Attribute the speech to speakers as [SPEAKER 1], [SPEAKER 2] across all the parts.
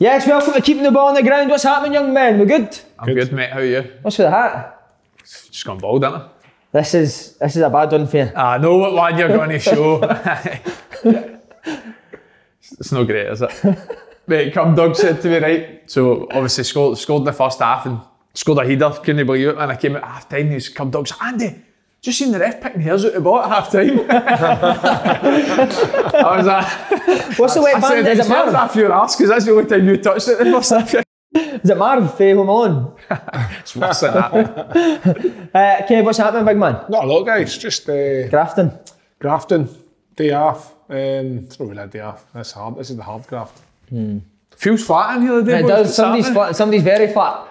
[SPEAKER 1] Yes, welcome to Keeping the Ball on the Ground. What's happening, young men? We good?
[SPEAKER 2] I'm good, mate. How are you?
[SPEAKER 1] What's with the hat?
[SPEAKER 2] Just gone bald, didn't I?
[SPEAKER 1] This is a bad one for you.
[SPEAKER 2] I know what one you're going to show. It's not great, is it? Mate, Doug said to me, right, so obviously scored in the first half and scored a header, couldn't believe it, and I came at half time and he's Doug said, Andy, just seen the ref picking hairs out the ball at half time. I was like,
[SPEAKER 1] what's the wet band? Is it Marv?
[SPEAKER 2] After your ass, because that's the only time you touched it in the first half.
[SPEAKER 1] Is it Marv Home Alone?
[SPEAKER 2] It's worse than that.
[SPEAKER 1] Kev, what's happening, big man?
[SPEAKER 3] Not a lot, guys. Just
[SPEAKER 1] Grafting.
[SPEAKER 3] Day off. It's not really a day off. That's hard. This is the hard graft.
[SPEAKER 2] Feels flat in here today.
[SPEAKER 1] It does. Somebody's very flat.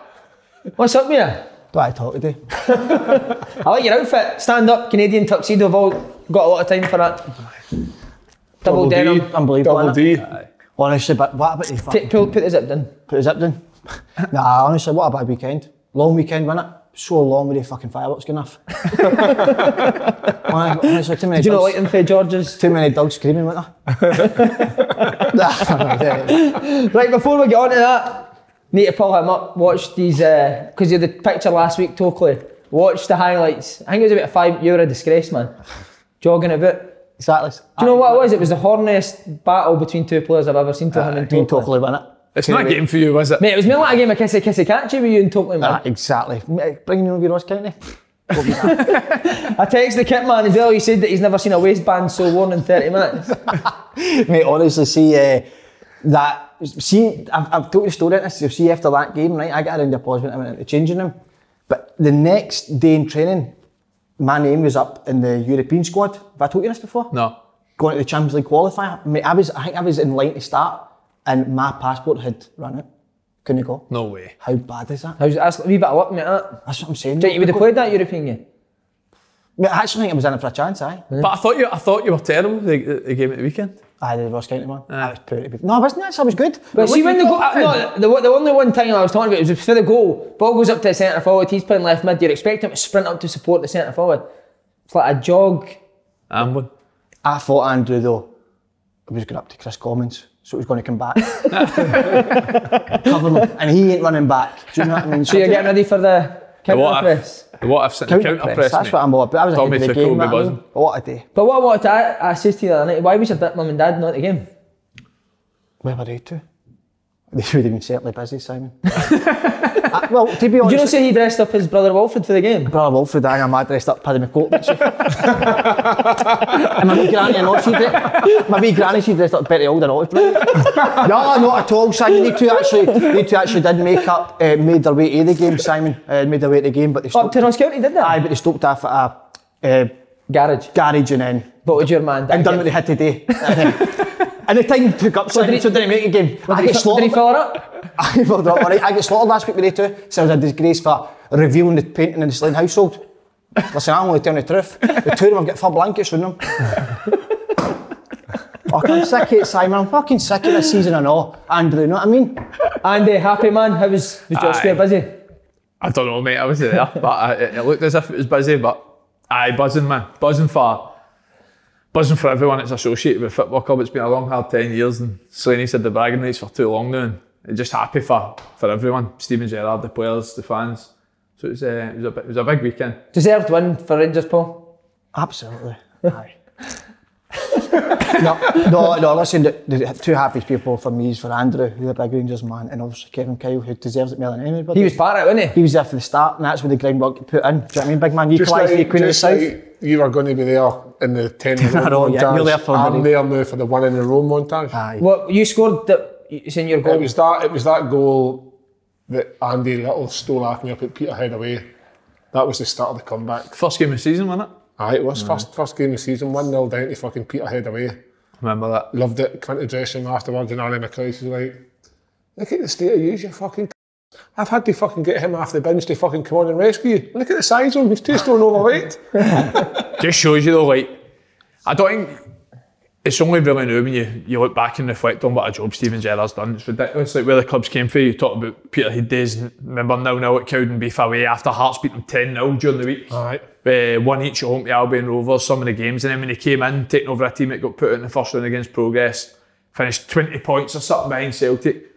[SPEAKER 1] What's up with you?
[SPEAKER 4] Do I talk today?
[SPEAKER 1] I like your outfit. Stand up, Canadian tuxedo. I've all got a lot of time for that. Double denim.
[SPEAKER 4] Unbelievable.
[SPEAKER 3] Double D.
[SPEAKER 4] Honestly, but what about the fucking...
[SPEAKER 1] Put the zip down.
[SPEAKER 4] Put the zip down? Nah, honestly, what a bad weekend. Long weekend, wasn't it? So long with the fucking fireworks going off. Honestly, too many
[SPEAKER 1] Did you
[SPEAKER 4] dogs,
[SPEAKER 1] not like them for George's?
[SPEAKER 4] Too many dogs screaming, weren't there?
[SPEAKER 1] Right, before we get on to that, need to pull him up, watch these, because you had the picture last week, Tokely. Watch the highlights. I think it was about 5 year of disgrace, man. Jogging about.
[SPEAKER 4] Exactly.
[SPEAKER 1] Do you know what it was? It was the horniest battle between two players I've ever seen to him and Tokely.
[SPEAKER 4] Totally, wasn't it?
[SPEAKER 2] It's not a game for you, was it?
[SPEAKER 1] Mate, it was more like a game of kissy catchy with you and Tokely, man.
[SPEAKER 4] Exactly. Bringing me over Ross County.
[SPEAKER 1] I texted the kit man as well, he said that he's never seen a waistband so worn in 30 minutes.
[SPEAKER 4] Mate, honestly, I've told the story in this, you'll see after that game, right, I got around the applause when I went into changing room, but the next day in training, my name was up in the European squad. Have I told you this before?
[SPEAKER 2] No.
[SPEAKER 4] Going to the Champions League qualifier, mate, I think I was in line to start, and my passport had run out. Couldn't go.
[SPEAKER 2] No way.
[SPEAKER 4] How bad is that?
[SPEAKER 1] That's a wee bit of luck, mate, that.
[SPEAKER 4] That's what I'm saying.
[SPEAKER 1] Do you think you would have played that European game?
[SPEAKER 4] Mate, I actually think I was in it for a chance, aye.
[SPEAKER 2] But I thought you were terrible the game at the weekend.
[SPEAKER 4] Aye, the Ross County one. I was poor. No, I wasn't. I was good.
[SPEAKER 1] But see, when the goal, the only one time I was talking about was for the goal. Ball goes up to the centre forward. He's playing left mid. You're expecting him to sprint up to support the centre forward. It's like a jog.
[SPEAKER 2] Ambling.
[SPEAKER 4] I thought Andrew though was going up to Chris Commons, so he was going to come back, cover him, and he ain't running back. Do you know what I mean?
[SPEAKER 1] So you're getting ready for the counter press.
[SPEAKER 2] What if sitting counter press?
[SPEAKER 4] That's what I'm all about. I was
[SPEAKER 2] Tommy
[SPEAKER 4] ahead of the game.
[SPEAKER 2] buzzing.
[SPEAKER 4] What a day.
[SPEAKER 1] But what I wanted to ask you the other night, why was your mum and dad not at the game?
[SPEAKER 4] Where were they to? They would have been certainly busy, Simon. Well, to be honest...
[SPEAKER 1] Did you not say he dressed up as Brother Wilfred for the game?
[SPEAKER 4] Brother Wilfred, I'm mad dressed up Paddy McCourt. And my wee granny and all, my wee granny, she dressed up Betty Old and all. No, not at all, Simon. They two actually did make up, made their way to the game, Simon. Made their way to the game, but they stopped...
[SPEAKER 1] Up to Ross County, did they?
[SPEAKER 4] Aye, but they stopped off at a...
[SPEAKER 1] garage
[SPEAKER 4] and then...
[SPEAKER 1] But with your man...
[SPEAKER 4] And done what they had today. And the time took up, so didn't make a game.
[SPEAKER 1] Did he fill her up?
[SPEAKER 4] I filled her up, alright. I got slaughtered last week with they two. So it was a disgrace for revealing the painting in the Slane household. Listen, I'm only telling the truth. The two of them have got fur blankets on them. I'm sick of it, Simon. I'm fucking sick of this season and all. Andrew, you know what I mean?
[SPEAKER 1] Andy, happy man. How was George Square busy?
[SPEAKER 2] I don't know, mate. I wasn't there, but it looked as if it was busy. But buzzing, man. Buzzing for everyone that's associated with football club. It's been a long, hard 10 years, and Slaney said the bragging rights for too long now, and just happy for everyone. Steven Gerrard, the players, the fans. So it was a big weekend. Deserved
[SPEAKER 1] win for Rangers, Paul?
[SPEAKER 4] Absolutely. Aye. No, listen, the two happiest people for me is for Andrew, who's a big Rangers man, and obviously Kevin Kyle, who deserves it more than anybody.
[SPEAKER 1] He was part of it, wasn't he?
[SPEAKER 4] He was there for the start, and that's where the groundwork got put in. Do you know what I mean? Big man, equalised for the Queen of the South.
[SPEAKER 3] You were going to be there in the 10 in a row montage.
[SPEAKER 4] Yeah, you're there for
[SPEAKER 3] I'm there now for the 1 in a row montage.
[SPEAKER 4] Aye.
[SPEAKER 1] What, you scored it's in your goal?
[SPEAKER 3] It was that goal that Andy Little stole off me up at Peterhead away. That was the start of the comeback.
[SPEAKER 2] First game of the season, wasn't it?
[SPEAKER 3] Aye, it was. First game of the season, 1-0 down to fucking Peterhead away.
[SPEAKER 2] Remember that.
[SPEAKER 3] Loved it. Went to dressing room afterwards, and Alan McCrice was like, look at the state of you fucking I've had to fucking get him off the bench to fucking come on and rescue you. Look at the size of him, he's 2 stone overweight.
[SPEAKER 2] Just shows you though, like, I don't think it's only really now when you look back and reflect on what a job Steven Gerrard's done. It's ridiculous, like where the clubs came from. You talk about Peterhead days, remember 0-0 at Cowdenbeath away after Hearts beat them 10-0 during the week.
[SPEAKER 3] Aye.
[SPEAKER 2] One each at home to Albion Rovers, some of the games, and then when he came in, taking over a team that got put out in the first round against Progress, finished 20 points or something behind Celtic.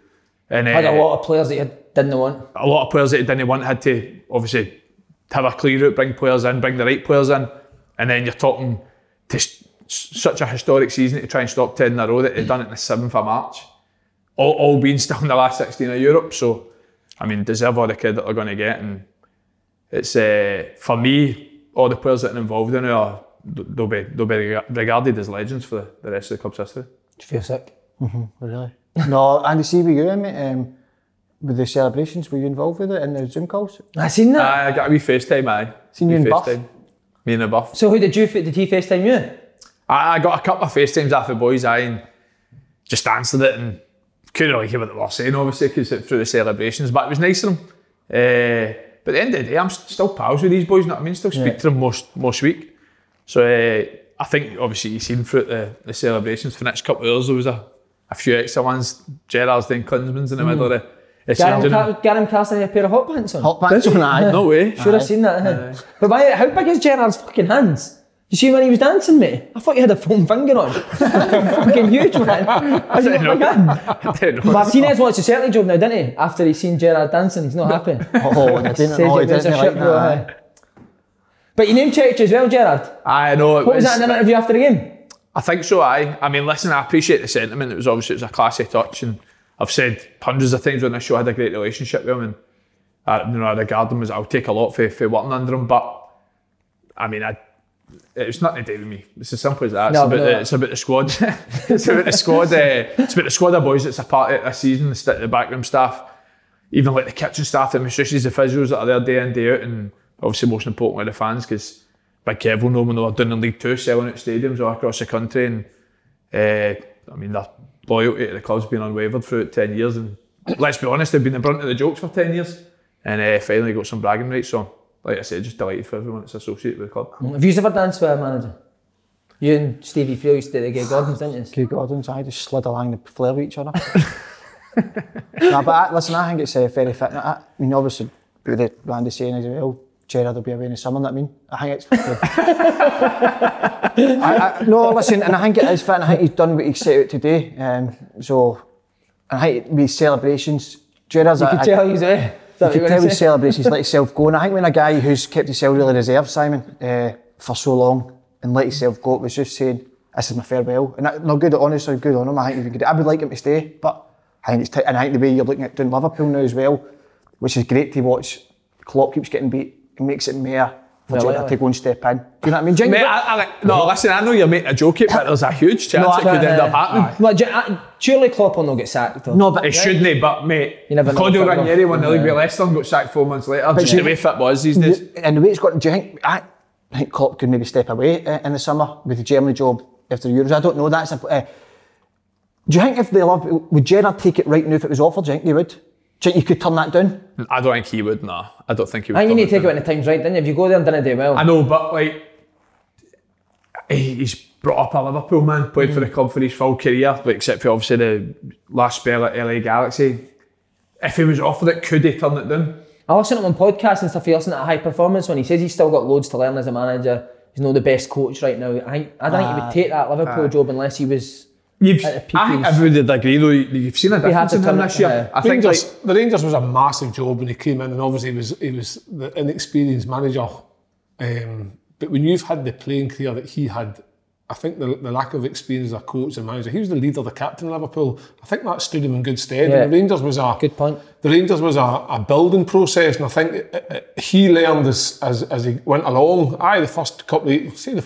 [SPEAKER 2] And
[SPEAKER 1] had a lot of players that you didn't want.
[SPEAKER 2] A lot of players that you didn't want had to obviously have a clear route, bring players in, bring the right players in, and then you're talking to such a historic season to try and stop 10 in a row that they've done it in the 7th of March, all being still in the last 16 of Europe. So, I mean, deserve all the credit they're going to get, and it's for me, all the players that are involved in it they'll be regarded as legends for the rest of the club's history.
[SPEAKER 1] Do you feel sick?
[SPEAKER 4] Really? No, Andy, see with you, mate, with the celebrations, were you involved with it in the Zoom calls?
[SPEAKER 1] I seen that.
[SPEAKER 2] I got a wee FaceTime, aye.
[SPEAKER 4] Seen you in Buff?
[SPEAKER 2] Me and the Buff.
[SPEAKER 1] So who did he FaceTime you?
[SPEAKER 2] I got a couple of FaceTimes after the boys, and just answered it and couldn't really hear what they were saying, obviously, because it's through the celebrations, but it was nice of them. But at the end of the day, I'm still pals with these boys, you know what I mean? Still speak to them most week. So I think, obviously, you've seen through the celebrations for the next couple of hours, there was a few extra ones. Gerrard's doing Klinsmann's in the middle of the
[SPEAKER 1] Gary Carson had a pair of hot pants on.
[SPEAKER 4] Hot pants on, aye.
[SPEAKER 2] No way.
[SPEAKER 1] Should have seen that. But how big is Gerrard's fucking hands? You see when he was dancing, mate? I thought you had a foam finger on. Fucking huge, man. I didn't know. Martinez wants to settle job now, didn't he? After he's seen Gerrard dancing, he's not happy.
[SPEAKER 4] I didn't know. He doesn't like that.
[SPEAKER 1] But you name checked you as well, Gerrard.
[SPEAKER 2] I know.
[SPEAKER 1] What was that in an interview after the game?
[SPEAKER 2] I think so, aye. I mean, listen, I appreciate the sentiment. It was a classy touch, and I've said hundreds of times when this show I had a great relationship with him, and I regard him as I'll take a lot for working under him. But I mean, it's nothing to do with me. It's as simple as that. It's about the squad. It's about the squad. It's about the squad of boys that's a part of this season. The backroom staff, even like the kitchen staff, the masseuses, the physios that are there day in day out, and obviously most importantly the fans, because Big Kev will know when they were doing in League 2, selling out stadiums all across the country, and I mean their loyalty to the club's been unwavered throughout 10 years, and let's be honest, they've been the brunt of the jokes for 10 years, and finally got some bragging rights. So like I said, just delighted for everyone that's associated with the club.
[SPEAKER 1] Have you ever danced with a manager? You and Stevie Friel used to do the Gay Gordons, didn't you?
[SPEAKER 4] Gay Gordons, I just slid along the flare with each other. No, but listen, I think it's very fit. I mean, obviously, with the Randy saying as well, Gerrard will be away in the summer, that I mean? I think it's... no, listen, and I think it is fit, and I think he's done what he set out to do. So, I think with celebrations, Gerrard's...
[SPEAKER 1] You could tell he's away.
[SPEAKER 4] You could tell with celebrations, let himself go. And I think when a guy who's kept himself really reserved, Simon, for so long, and let himself go, it was just saying, this is my farewell. And no, good, honestly, good on him. I think I would like him to stay, but I think it's... And I think the way you're looking at doing Liverpool now as well, which is great to watch, Klopp keeps getting beat. It makes it more for Gerrard to go and step in. Do you know what I mean?
[SPEAKER 2] Mate, listen, I know you're making a joke it, but there's a huge chance it could end up happening.
[SPEAKER 1] Surely Klopp will not get sacked though.
[SPEAKER 2] No, but it shouldn't, but mate, Claudio Ranieri won the league with Leicester and got sacked 4 months later, just the way football is these days.
[SPEAKER 4] And the way it's got, do you think, I think Klopp could maybe step away in the summer with the Germany job after the Euros? I don't know, do you think if would Gerrard take it right now if it was offered? Do you think they would? Do you think you could turn that down?
[SPEAKER 2] I don't think he would, no. I don't think he would.
[SPEAKER 1] I think you need to take it when the time's right, don't you? If you go there and didn't do well.
[SPEAKER 2] I know, but like, he's brought up a Liverpool man, played for the club for his full career, except for obviously the last spell at LA Galaxy. If he was offered it, could he turn it down? I
[SPEAKER 1] listen to him on podcasts and stuff, he listened to High Performance when he says he's still got loads to learn as a manager. He's not the best coach right now. I don't think he would take that Liverpool job unless he was... I think
[SPEAKER 2] everybody would agree though, you've seen a difference in him this year. I think
[SPEAKER 3] the Rangers was a massive job when he came in, and obviously he was the inexperienced manager. But when you've had the playing career that he had, I think the lack of experience as a coach and manager, he was the leader, the captain of Liverpool. I think that stood him in good stead.
[SPEAKER 1] Yeah.
[SPEAKER 3] And the Rangers was a
[SPEAKER 1] good point.
[SPEAKER 3] The Rangers was a building process, and I think he learned as he went along. The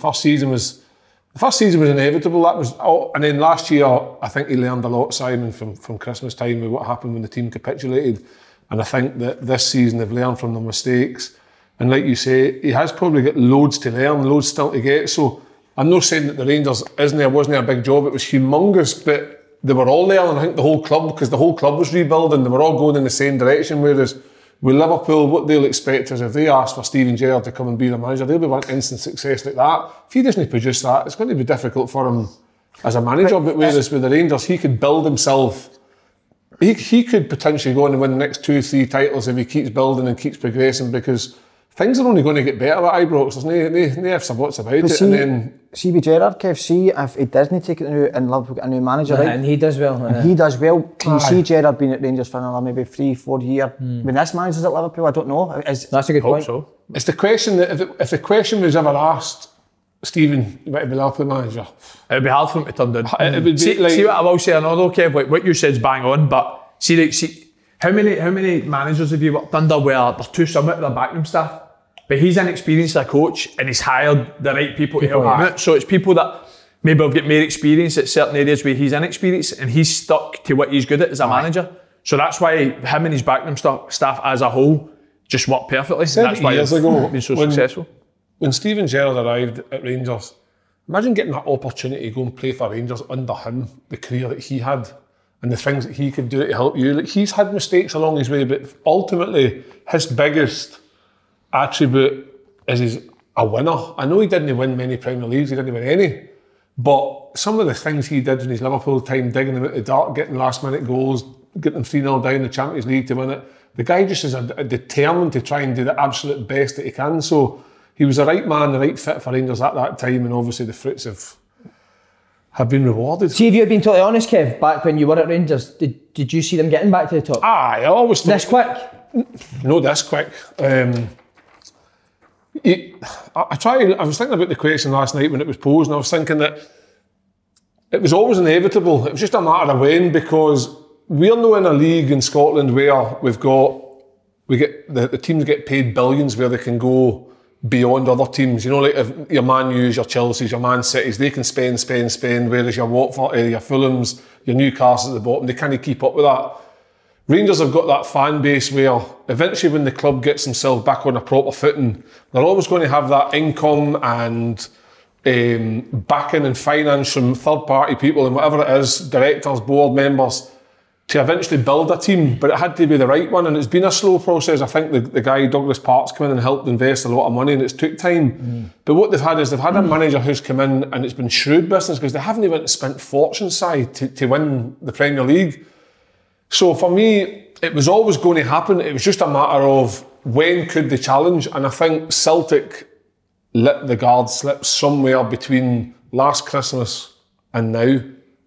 [SPEAKER 3] first season was inevitable. That was, and then last year I think he learned a lot, Simon, from Christmas time with what happened when the team capitulated. And I think that this season they've learned from their mistakes. And like you say, he has probably got loads to learn, loads still to get. So I'm not saying that the Rangers wasn't a big job. It was humongous, but they were all there, and I think the whole club, because the whole club was rebuilding, they were all going in the same direction. Whereas with Liverpool, what they'll expect is if they ask for Steven Gerrard to come and be the manager, they'll be wanting instant success like that. If he doesn't produce that, it's going to be difficult for him as a manager. But whereas with the Rangers, he could build himself. He could potentially go on and win the next 2 or 3 titles if he keeps building and keeps progressing, because things are only going to get better at Ibrox. There's no ifs or buts about it.
[SPEAKER 4] See,
[SPEAKER 3] and then
[SPEAKER 4] CB Gerrard, Kev, see if he doesn't take it now and Liverpool get a new manager, right?
[SPEAKER 1] And he does well.
[SPEAKER 4] And he does well. Can you see Gerrard being at Rangers for another maybe 3-4 years? When this manager's at Liverpool, I don't know.
[SPEAKER 1] That's a good point.
[SPEAKER 2] So.
[SPEAKER 3] it's the question that if the question was ever asked, Steven, you might be Liverpool manager.
[SPEAKER 2] It would be hard for him to turn down.
[SPEAKER 3] It would be
[SPEAKER 2] see what I will say, I know though, Kev, like what you said's bang on, but see how many managers have you worked under where they're too similar to their backroom staff? But he's inexperienced as a coach and he's hired the right people to help him out. So it's people that maybe have got more experience at certain areas where he's inexperienced and he's stuck to what he's good at as a manager. So that's why him and his backroom staff as a whole just work perfectly. That's why he's been so successful.
[SPEAKER 3] When Steven Gerrard arrived at Rangers, imagine getting that opportunity to go and play for Rangers under him, the career that he had and the things that he could do to help you. Like, he's had mistakes along his way, but ultimately his biggest attribute is he's a winner. I know he didn't win many Premier Leagues, he didn't win any, but some of the things he did in his Liverpool time, digging them out the dark, getting last minute goals, getting them 3-0 down in the Champions League to win it, the guy just is determined to try and do the absolute best that he can. So he was the right man, the right fit for Rangers at that time, and obviously the fruits have been rewarded.
[SPEAKER 1] See, if you had been totally honest, Kev, back when you were at Rangers, did you see them getting back to the top?
[SPEAKER 3] I always thought...
[SPEAKER 1] This quick?
[SPEAKER 3] No, this quick. I was thinking about the question last night when it was posed, and I was thinking that it was always inevitable. It was just a matter of when, because we're not in a league in Scotland where the teams get paid billions where they can go beyond other teams. You know, like if your Man U's, your Chelsea's, your Man City's, they can spend, whereas your Watford, your Fulham's, your Newcastle's at the bottom, they can't keep up with that. Rangers have got that fan base where eventually when the club gets themselves back on a proper footing, they're always going to have that income and backing and finance from third party people and whatever it is, directors, board members, to eventually build a team, but it had to be the right one, and it's been a slow process. I think the guy Douglas Park's come in and helped invest a lot of money, and it's took time. But what they've had is they've had a manager who's come in and it's been shrewd business, because they haven't even spent fortunes to win the Premier League. So for me, it was always going to happen. It was just a matter of when could they challenge, and I think Celtic let the guard slip somewhere between last Christmas and now.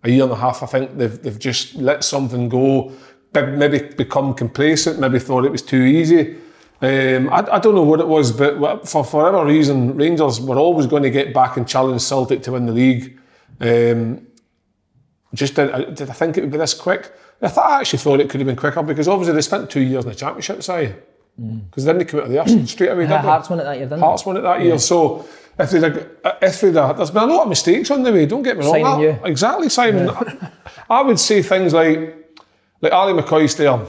[SPEAKER 3] A year and a half, I think they've just let something go, maybe become complacent, maybe thought it was too easy. I don't know what it was, but for whatever reason, Rangers were always going to get back and challenge Celtic to win the league. Did I think it would be this quick? I actually thought it could have been quicker, because obviously they spent 2 years in the Championship side. Because then they came out of there straight away, didn't they?
[SPEAKER 1] Hearts won it that year, didn't they?
[SPEAKER 3] Hearts won it that year, so... If there's been a lot of mistakes on the way, don't get me wrong. Exactly, Simon. Yeah. I would say things like Ali McCoy's there,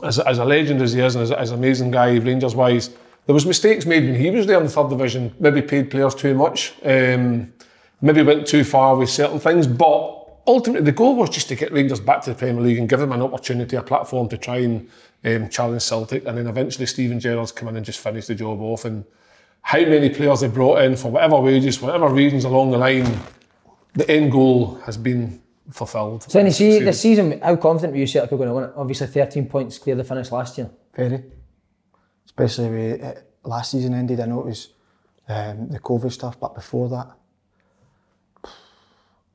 [SPEAKER 3] as a legend as he is, and as an amazing guy, Rangers-wise, there was mistakes made when he was there in the third division, maybe paid players too much, maybe went too far with certain things, but ultimately the goal was just to get Rangers back to the Premier League and give them an opportunity, a platform to try and challenge Celtic, and then eventually Steven Gerrard's come in and just finished the job off. And how many players they brought in for whatever wages, whatever reasons along the line, the end goal has been fulfilled.
[SPEAKER 1] So then you see, this season, how confident were you Celtic were going to win it? Obviously 13 points clear the finish last year.
[SPEAKER 4] Very. Especially with last season ended, I know it was the COVID stuff, but before that,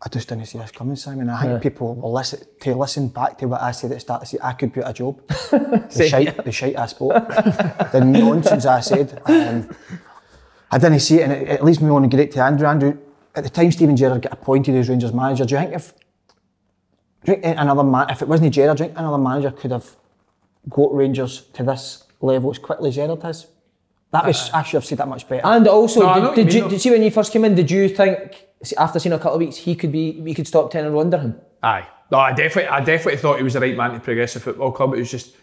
[SPEAKER 4] I just didn't see this coming, Simon. I think people will listen back to what I said at the start to say I could put a job. the shite I spoke. The nonsense I said. I didn't see it, and it leads me on to get it to Andrew. Andrew, at the time Steven Gerrard got appointed as Rangers manager, do you think if it wasn't Gerrard, do you think another manager could have got Rangers to this level as quickly as Gerrard has? I should have said that much better.
[SPEAKER 1] And also, did you see when you first came in, did you think, after seeing a couple of weeks, we could stop 10-0 under him?
[SPEAKER 2] Aye. No, I definitely thought he was the right man to progress the football club. It was just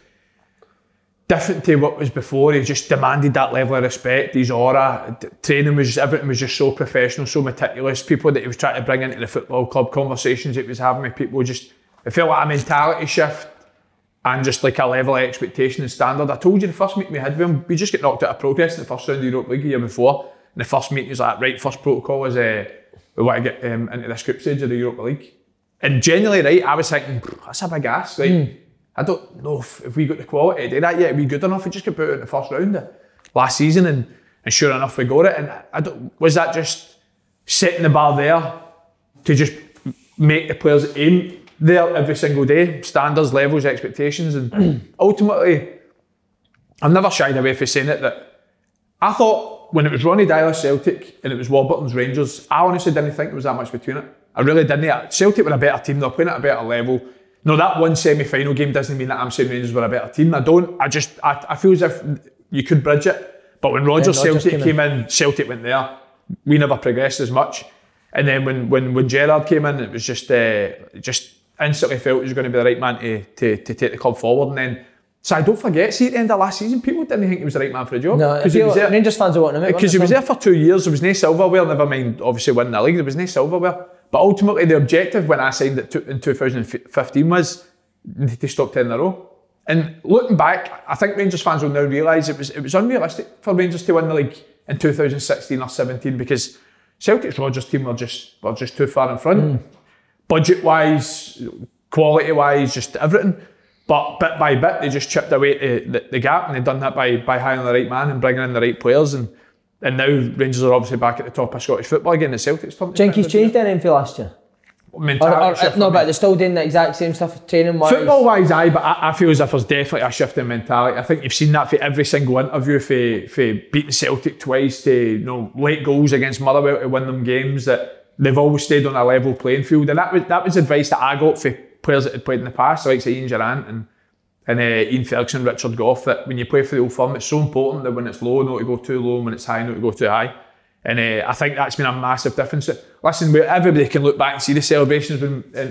[SPEAKER 2] different to what was before. He just demanded that level of respect, his aura, training was just, everything was just so professional, so meticulous. People that he was trying to bring into the football club, conversations that he was having with people, just, it felt like a mentality shift and just like a level of expectation and standard. I told you the first meeting we had with him, we just get knocked out of progress in the first round of the Europa League the year before. And the first meeting was like, right, first protocol is we want to get into this group stage of the Europa League. And genuinely, right, I was thinking, that's a big ask, right? I don't know if we got the quality to do that yet. Are we good enough? We just get put out in the first round. last season, and sure enough we got it. And was that just setting the bar there to just make the players aim there every single day, standards, levels, expectations, and ultimately, I've never shied away from saying it that I thought when it was Ronnie Dyler's Celtic and it was Warburton's Rangers, I honestly didn't think there was that much between it. I really didn't. Celtic were a better team, they were playing at a better level. No, that one semi-final game doesn't mean that I'm saying Rangers were a better team. I feel as if you could bridge it. But when Rodgers Celtic came in, Celtic went there. We never progressed as much. And then when Gerrard came in, it was just instantly felt he was going to be the right man to take the club forward. And then, so I don't forget, see at the end of last season, people didn't think he was the right man for the job.
[SPEAKER 1] No, Rangers fans are wanting him.
[SPEAKER 2] Because he was there for 2 years, there was no silverware, never mind obviously winning the league, there was no silverware. But ultimately the objective when I signed it in 2015 was to stop 10 in a row. And looking back, I think Rangers fans will now realise it was unrealistic for Rangers to win the league in 2016 or 17 because Celtic's Rodgers team were just too far in front. Budget-wise, quality-wise, just everything. But bit by bit, they just chipped away the gap, and they've done that by hiring the right man and bringing in the right players. And now Rangers are obviously back at the top of Scottish football again. The Celtic's turn.
[SPEAKER 1] Jenkins changed anything for last year? No, but they're still doing the exact same stuff training-wise.
[SPEAKER 2] Football-wise, aye, but I feel as if there's definitely a shift in mentality. I think you've seen that for every single interview, for beating Celtic twice, to late goals against Motherwell to win them games, that they've always stayed on a level playing field. And that was advice that I got for players that had played in the past, like Steven Gerrard and Ian Ferguson, Richard Gough, that when you play for the Old Firm, it's so important that when it's low, not to go too low, and when it's high, not to go too high. And I think that's been a massive difference. Listen, everybody can look back and see the celebrations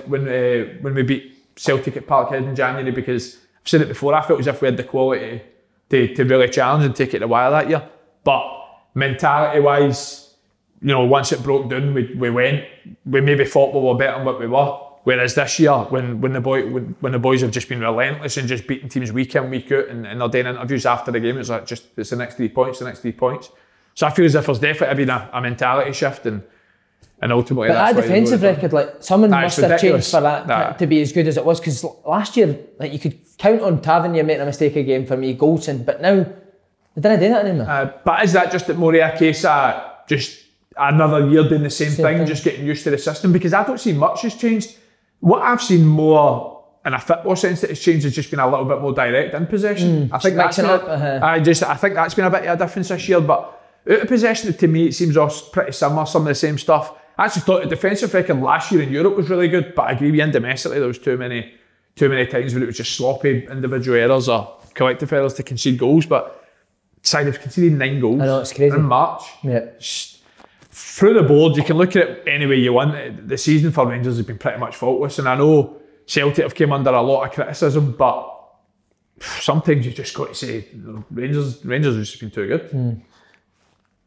[SPEAKER 2] when we beat Celtic at Parkhead in January, because I've said it before, I felt as if we had the quality to really challenge and take it to the wire that year. But mentality-wise, once it broke down, we maybe thought we were better than what we were. Whereas this year, when the boys have just been relentless and just beating teams week in, week out, and they're doing interviews after the game, it's like it's the next 3 points, the next 3 points. So I feel as if there's definitely been a mentality shift, and ultimately. But
[SPEAKER 1] that defensive record, like someone must have changed for that to be as good as it was. Because last year, like you could count on Tavernier making a mistake a game for me, Goldson, but now they didn't do that anymore.
[SPEAKER 2] But is that just at Moria case? Just another year doing the same thing, just getting used to the system? Because I don't see much has changed. What I've seen more in a football sense that has changed has just been a little bit more direct in possession. I think that's I think that's been a bit of a difference this year. But out of possession, to me, it seems all pretty similar, some of the same stuff. I actually thought the defensive record last year in Europe was really good, but I agree with you, domestically there was too many times where it was just sloppy individual errors or collective errors to concede goals. But side have conceded 9 goals.
[SPEAKER 1] I know, it's crazy.
[SPEAKER 2] In March.
[SPEAKER 1] Yeah.
[SPEAKER 2] Through the board, you can look at it any way you want. The season for Rangers has been pretty much faultless, and I know Celtic have came under a lot of criticism, but sometimes you've just got to say Rangers have just been too good.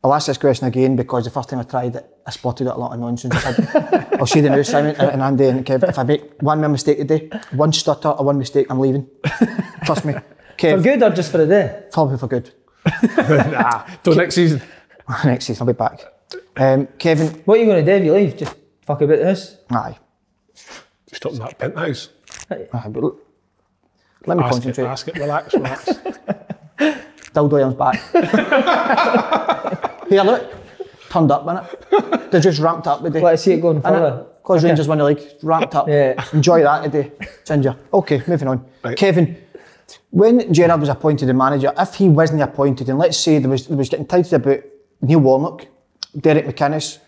[SPEAKER 4] I'll ask this question again because the first time I tried it, I spotted a lot of nonsense. I'll see the news, Simon and Andy and Kev. If I make one more mistake today, one stutter or one mistake, I'm leaving. Trust me. Kev,
[SPEAKER 1] for good or just for the day?
[SPEAKER 4] Probably for good.
[SPEAKER 2] Nah, till next season.
[SPEAKER 4] Next season, I'll be back. Kevin,
[SPEAKER 1] what are you going to do if you leave? Just fuck about the house?
[SPEAKER 4] Aye.
[SPEAKER 3] Just up in that penthouse.
[SPEAKER 4] Aye, but look, let me concentrate.
[SPEAKER 3] Ask it, relax.
[SPEAKER 4] Dildo arms back. Here, look, turned up, innit? They're just ramped up today.
[SPEAKER 1] Let's see it going further.
[SPEAKER 4] Because Rangers won the league, ramped up.
[SPEAKER 1] Yeah.
[SPEAKER 4] Enjoy that today, Ginger. Okay, moving on.
[SPEAKER 3] Right.
[SPEAKER 4] Kevin, when Gerrard was appointed the manager, if he wasn't appointed, and let's say there was getting touted about Neil Warnock, Derek McInnes,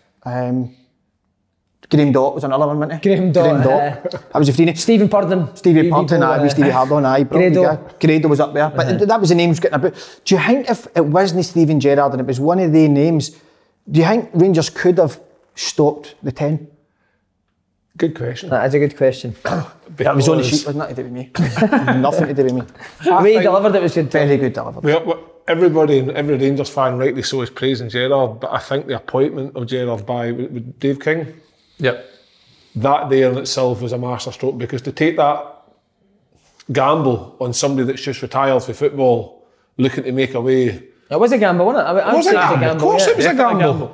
[SPEAKER 4] Graham Dott was another one, wasn't he?
[SPEAKER 1] Graham Dott.
[SPEAKER 4] That was the
[SPEAKER 1] Stephen Purden.
[SPEAKER 4] Stevie Purden, aye, Stevie Hardon, aye. Grado was up there. But that was the names getting about. Do you think if it wasn't Steven Gerrard and it was one of the names, do you think Rangers could have stopped the 10?
[SPEAKER 3] Good question.
[SPEAKER 1] That is a good question.
[SPEAKER 4] That was on the sheet, wasn't it, to do with me? Nothing to do with me.
[SPEAKER 1] The way he delivered it was good.
[SPEAKER 4] Very good delivered.
[SPEAKER 3] Everybody and every Rangers fan, rightly so, is praising Gerrard, but I think the appointment of Gerrard by with Dave King, that there in itself was a masterstroke, because to take that gamble on somebody that's just retired for football, looking to make a way.
[SPEAKER 1] It was a gamble, wasn't it?
[SPEAKER 3] It was a gamble. Of course it was a gamble.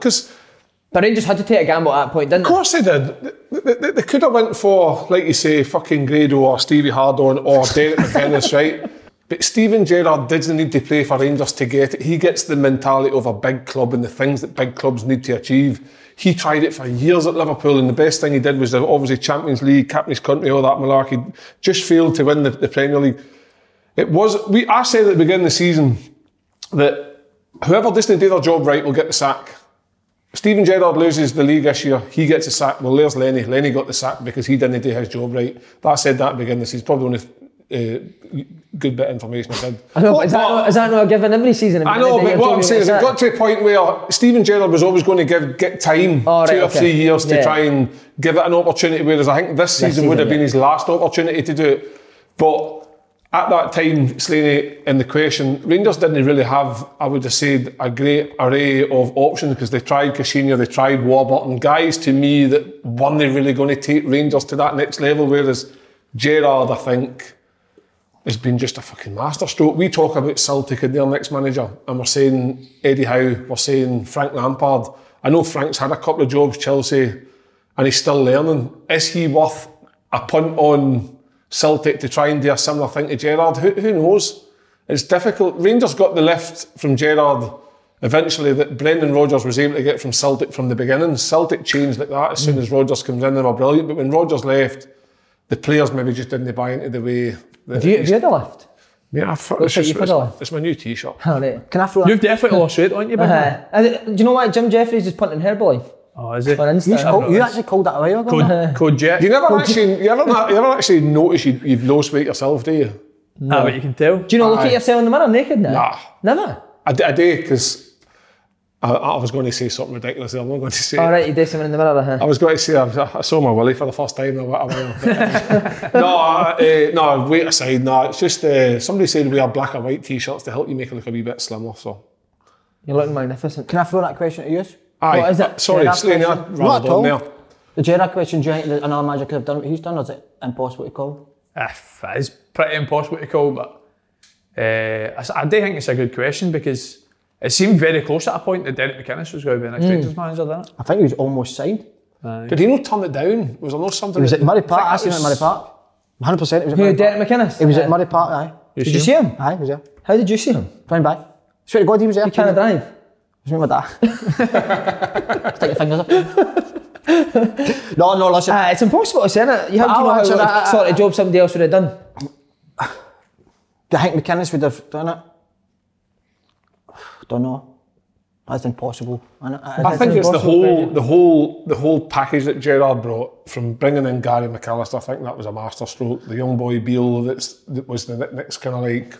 [SPEAKER 1] But Rangers had to take a gamble at that point, didn't they?
[SPEAKER 3] Of course they did. They could have went for, like you say, fucking Grado or Stevie Hardon or Derek McInnes, right? But Steven Gerrard doesn't need to play for Rangers to get it. He gets the mentality of a big club and the things that big clubs need to achieve. He tried it for years at Liverpool, and the best thing he did was obviously Champions League, captain his country, all that malarkey. Just failed to win the Premier League. I said at the beginning of the season that whoever doesn't do their job right will get the sack. Steven Gerrard loses the league this year, he gets the sack. Well, there's Lenny. Lenny got the sack because he didn't do his job right. I said that at the beginning of the season. Probably only good bit of information I did.
[SPEAKER 1] I know, but is that not a given every season?
[SPEAKER 3] I know, but what I'm saying is it got to a point where Steven Gerrard was always going to get time, 2 or 3 years to try and give it an opportunity, whereas I think this season would have been his last opportunity to do it. But at that time, Slaney, in the question, Rangers didn't really have, I would have said, a great array of options because they tried Caixinha, they tried Warburton, guys to me that weren't really going to take Rangers to that next level, whereas Gerrard, I think, has been just a fucking masterstroke. We talk about Celtic and their next manager, and we're saying Eddie Howe, we're saying Frank Lampard. I know Frank's had a couple of jobs, Chelsea, and he's still learning. Is he worth a punt on Celtic to try and do a similar thing to Gerrard? Who knows? It's difficult. Rangers got the lift from Gerrard eventually that Brendan Rodgers was able to get from Celtic from the beginning. Celtic changed like that as soon as Rodgers comes in, they were brilliant. But when Rodgers left, the players maybe just didn't buy into the way.
[SPEAKER 1] Have you had a lift?
[SPEAKER 3] Yeah, it's my new t-shirt.
[SPEAKER 1] Oh, right.
[SPEAKER 4] Can I throw that?
[SPEAKER 2] You've definitely lost weight, haven't you?
[SPEAKER 1] Do you know what? Jim Jeffries is punting Herbalife.
[SPEAKER 2] Oh, is it?
[SPEAKER 1] On Insta.
[SPEAKER 4] You actually called that a while ago.
[SPEAKER 2] Code Jet.
[SPEAKER 3] You ever actually notice you've lost weight yourself, do you?
[SPEAKER 2] No. But you can tell.
[SPEAKER 1] Do you not look at yourself in the mirror naked now?
[SPEAKER 3] Nah.
[SPEAKER 1] Never?
[SPEAKER 3] I do, because I was going to say something ridiculous there. I'm not going to say.
[SPEAKER 1] All right, you do something in the mirror, huh?
[SPEAKER 3] I was going to say I saw my willy for the first time in a while. No, weight aside, no. It's just somebody said wear black and white t-shirts to help you make it look a wee bit slimmer. So
[SPEAKER 1] you're looking magnificent.
[SPEAKER 4] Can I throw that question to you?
[SPEAKER 3] Aye.
[SPEAKER 1] What is it?
[SPEAKER 3] Sorry, Slaney,
[SPEAKER 4] Not at all. The Gerrard question, do you think that another manager could have done what he's done, or is it impossible to call?
[SPEAKER 2] It is pretty impossible to call, but I do think it's a good question because it seemed very close at a point that Derek McInnes was going to be the next Rangers manager, didn't it?
[SPEAKER 4] I think he was almost signed.
[SPEAKER 3] Did he not turn it down? Was there no something?
[SPEAKER 4] He was at Murray Park. I seen him at Murray Park. 100% he was at Murray Park.
[SPEAKER 1] Derek McInnes?
[SPEAKER 4] He was at Murray Park, aye.
[SPEAKER 1] Did you see him?
[SPEAKER 4] Aye, he was there.
[SPEAKER 1] How did you see him?
[SPEAKER 4] Flying by. Swear to God, he was there.
[SPEAKER 1] You can't drive?
[SPEAKER 4] It was me and my dad. Stick your fingers up. No, listen.
[SPEAKER 1] It's impossible to say, innit? You have to know what sort of job somebody else would have done.
[SPEAKER 4] Do you think McInnes would have done it? Don't know. That's impossible.
[SPEAKER 3] I think it's the whole package that Gerrard brought, from bringing in Gary McAllister. I think that was a masterstroke. The young boy Beale that was the next kind of like,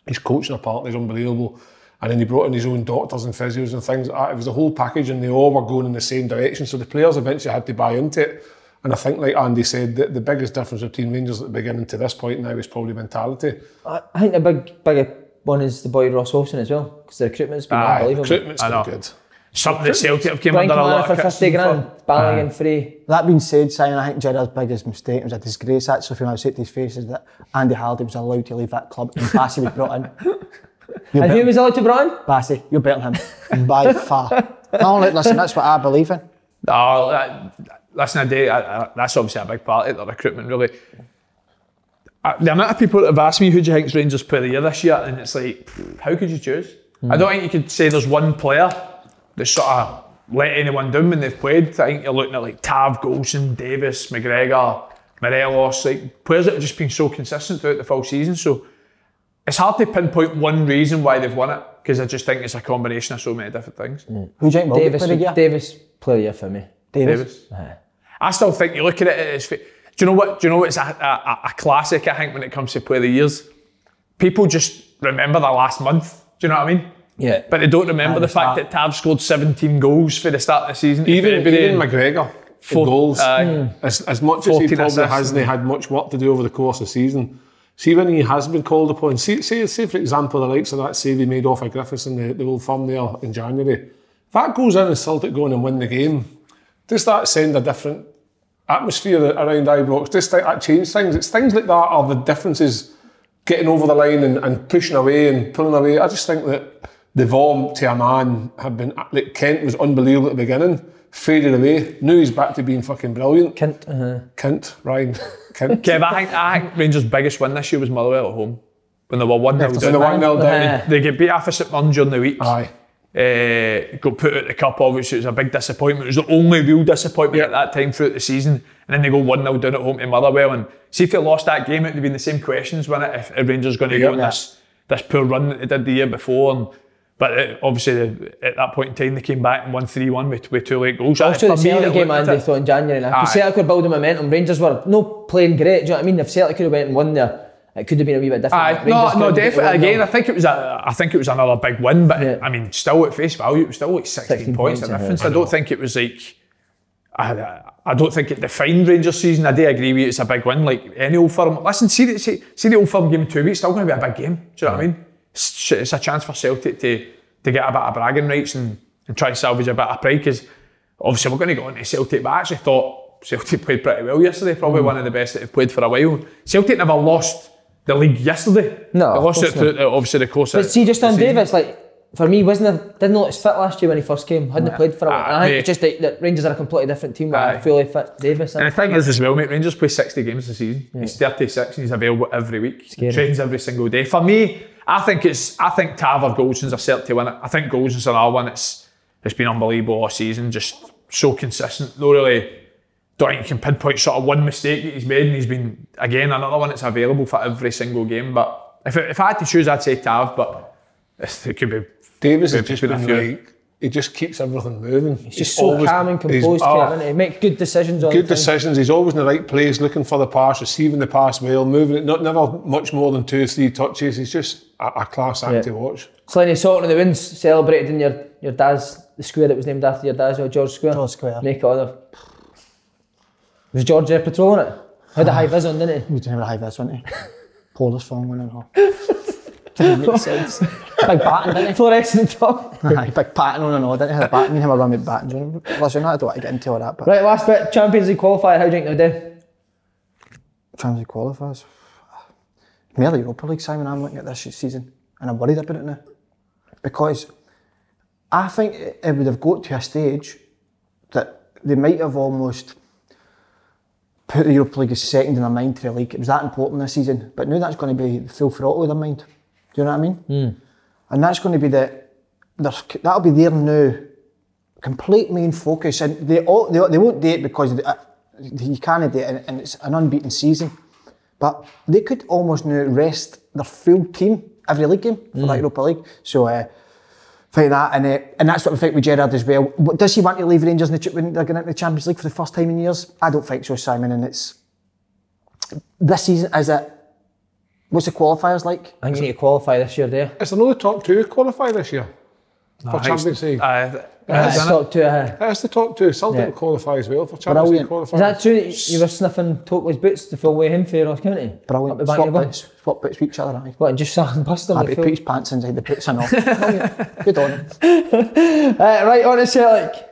[SPEAKER 3] his coaching apart is unbelievable. And then he brought in his own doctors and physios and things like that. It was a whole package, and they all were going in the same direction. So the players eventually had to buy into it. And I think, like Andy said, the biggest difference between Rangers at the beginning to this point now is probably mentality.
[SPEAKER 1] I think the big one is the boy Ross Wilson as well, because the recruitment's been unbelievable.
[SPEAKER 3] Recruitment's been good.
[SPEAKER 2] Something that Celtic have came under a lot
[SPEAKER 1] for 50 grand, Balogun free.
[SPEAKER 4] That being said, Simon, I think Gerrard's biggest mistake, it was a disgrace actually from outside his face, is that Andy Halliday was allowed to leave that club and Bassey was brought in.
[SPEAKER 1] And who was allowed to brought in?
[SPEAKER 4] Bassey, you're better than him by far. No, listen, that's what I believe in.
[SPEAKER 2] No, listen, that's obviously a big part of the recruitment, really. The amount of people that have asked me who do you think's Rangers Player of the Year this year, and it's like, how could you choose? I don't think you could say there's one player that sort of let anyone down when they've played. I think you're looking at like Tav, Golson, Davis, McGregor, Morelos, like players that have just been so consistent throughout the full season. So it's hard to pinpoint one reason why they've won it, because I just think it's a combination of so many different things.
[SPEAKER 4] Who do you think will
[SPEAKER 1] Davis,
[SPEAKER 4] Player of the Year?
[SPEAKER 1] Davis Player of the Year for me.
[SPEAKER 4] Davis.
[SPEAKER 2] I still think you look at it as. Do you know what's a classic, I think, when it comes to Player of the Years? People just remember the last month. Do you know what I mean?
[SPEAKER 1] Yeah.
[SPEAKER 2] But they don't remember the fact that Tav scored 17 goals for the start of the season.
[SPEAKER 3] Even McGregor, goals. As much as he probably hasn't had much work to do over the course of the season. See, when he has been called upon, say for example, the likes of that save he made off of Griffiths in the Old Firm there in January. If that goes in and Celtic go in and win the game, does that send a different atmosphere around Ibrox? Does that change things? It's things like that are the differences, getting over the line and pushing away and pulling away. I just think that the warmth to a man have been, like Kent was unbelievable at the beginning, faded away. Now he's back to being fucking brilliant.
[SPEAKER 1] Kent,
[SPEAKER 3] Ryan. Kent.
[SPEAKER 2] Kev, I think Rangers' biggest win this year was Motherwell at home. when they were 1-0 down.
[SPEAKER 3] When they were 1-0 down.
[SPEAKER 2] They get beat off of St Mirren during the week.
[SPEAKER 3] Aye.
[SPEAKER 2] Got put out the cup, obviously it was a big disappointment. It was the only real disappointment at that time throughout the season, and then they go 1-0 down at home to Motherwell, and see if they lost that game, it would have been the same questions, wouldn't it, if Rangers going to go on this poor run that they did the year before. But obviously at that point in time they came back and won 3-1 with 2 late goals.
[SPEAKER 1] Also the Celtic game Andy thought in January, because Celtic were building momentum, Rangers were no playing great, do you know what I mean? If Celtic could have went and won there, it could have been a wee bit different.
[SPEAKER 2] No, definitely. Again, I think it was another big win, but I mean, still at face value, it was still like 16 points of difference. I don't think it was like. I don't think it defined Rangers' season. I do agree with you, it's a big win, like any Old Firm. Listen, see the Old Firm game in 2 weeks, still going to be a big game. Do you know what I mean? It's a chance for Celtic to get a bit of bragging rights and try to salvage a bit of pride, because obviously we're going to go on to Celtic, but I actually thought Celtic played pretty well yesterday, probably one of the best that they've played for a while. Celtic never lost the league yesterday. No, they lost it through obviously the course. But
[SPEAKER 1] see, just on Davis, like for me, didn't look as fit last year when he first came. Hadn't played for a while. I think it's just that Rangers are a completely different team with a fully fit Davis.
[SPEAKER 2] And the thing is as well, mate, Rangers play 60 games this season. He's 36 and he's available every week. He trains every single day. For me, I think Tav or Goldson's are set to win it. I think Goldson's another one. It's been unbelievable all season. Just so consistent. Don't think you can pinpoint sort of one mistake that he's made, and he's been again another one that's available for every single game. But if I had to choose, I'd say Tav. But it could be.
[SPEAKER 3] Davis has just been like, he just keeps everything moving.
[SPEAKER 1] He's just so calm and composed, Kevin. He makes good decisions all the time. Good decisions.
[SPEAKER 3] He's always in the right place, looking for the pass, receiving the pass well, moving it. Never much more than 2 or 3 touches. He's just a class act to watch.
[SPEAKER 1] Slaney, Salton of the Winds celebrated in your dad's, the square that was named after your dad's, George Square.
[SPEAKER 4] George Square.
[SPEAKER 1] Make it honour. Was George there patrolling it? Had a high vis on, didn't he?
[SPEAKER 4] He didn't have a high vis, didn't he? Polish phone went in her. Didn't make sense. Big baton, didn't he?
[SPEAKER 1] Fluorescent top.
[SPEAKER 4] Big baton on and all, didn't he? Had a baton, him a run with baton. Listen, I don't want to get into all that. But
[SPEAKER 1] right, last bit, Champions League qualifier, how do you think they'll do?
[SPEAKER 4] Champions League qualifiers? Merely Europa League, Simon, I'm looking at this season and I'm worried about it now. Because I think it would have got to a stage that they might have almost put the Europa League as second in their mind to the league. It was that important this season, but now that's going to be full throttle of their mind. Do you know what I mean? And that's going to be that'll be their new complete main focus, and they won't do it because you can't do it, and it's an unbeaten season. But they could almost now rest their full team every league game for that Europa League. So think that, and that's what I think with Gerrard as well. Does he want to leave Rangers when they're going into the Champions League for the first time in years? I don't think so, Simon. And it's this season, is it? What's the qualifiers like?
[SPEAKER 1] I think you need to qualify this year, there.
[SPEAKER 3] Is there no the top 2 qualify this year? For Champions League?
[SPEAKER 1] It's top 2.
[SPEAKER 3] It's the top 2. Celtic will qualify as well for Champions League qualifiers.
[SPEAKER 1] Is that true that you were sniffing Tokley's boots the full way in for Ross County?
[SPEAKER 4] Brilliant. Swap boots with each other, aye.
[SPEAKER 1] What, and just sat and bust them?
[SPEAKER 4] He put his pants inside the boots and all. Good on him.
[SPEAKER 1] Right, on to Celtic.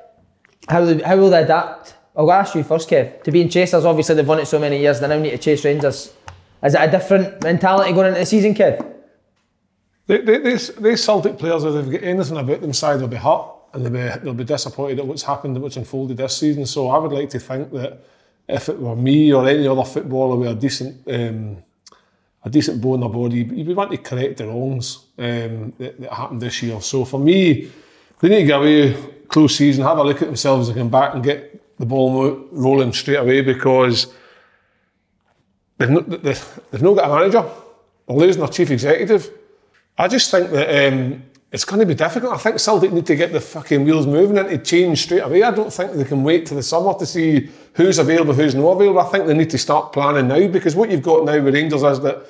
[SPEAKER 1] How will they adapt? I'll ask you first, Kev. To being chasers, obviously they've won it so many years, they now need to chase Rangers. Is it a different mentality going into the season, Kev?
[SPEAKER 3] These Celtic players, if they've got anything about them side, they'll be hurt and they'll be disappointed at what's happened and what's unfolded this season. So I would like to think that if it were me or any other footballer with a decent bone in their body, you'd be wanting to correct the wrongs that happened this year. So for me, they need to get away, close season, have a look at themselves and come back and get the ball rolling straight away, because they've not got a manager. They're losing their chief executive. I just think that it's going to be difficult. I think Celtic need to get the fucking wheels moving and to change straight away. I don't think they can wait till the summer to see who's available, who's not available. I think they need to start planning now, because what you've got now with Rangers is that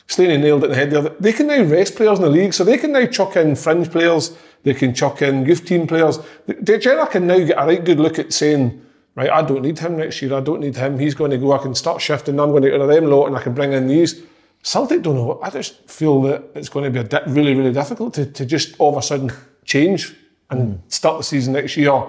[SPEAKER 3] Slaney nailed it in the head there. They can now rest players in the league, so they can now chuck in fringe players, they can chuck in youth team players. Gerrard can now get a right good look at saying, right, I don't need him next year, I don't need him, he's going to go, I can start shifting, I'm going to get rid of them lot and I can bring in these. Celtic don't know. I just feel that it's going to be really, really difficult to just all of a sudden change and start the season next year,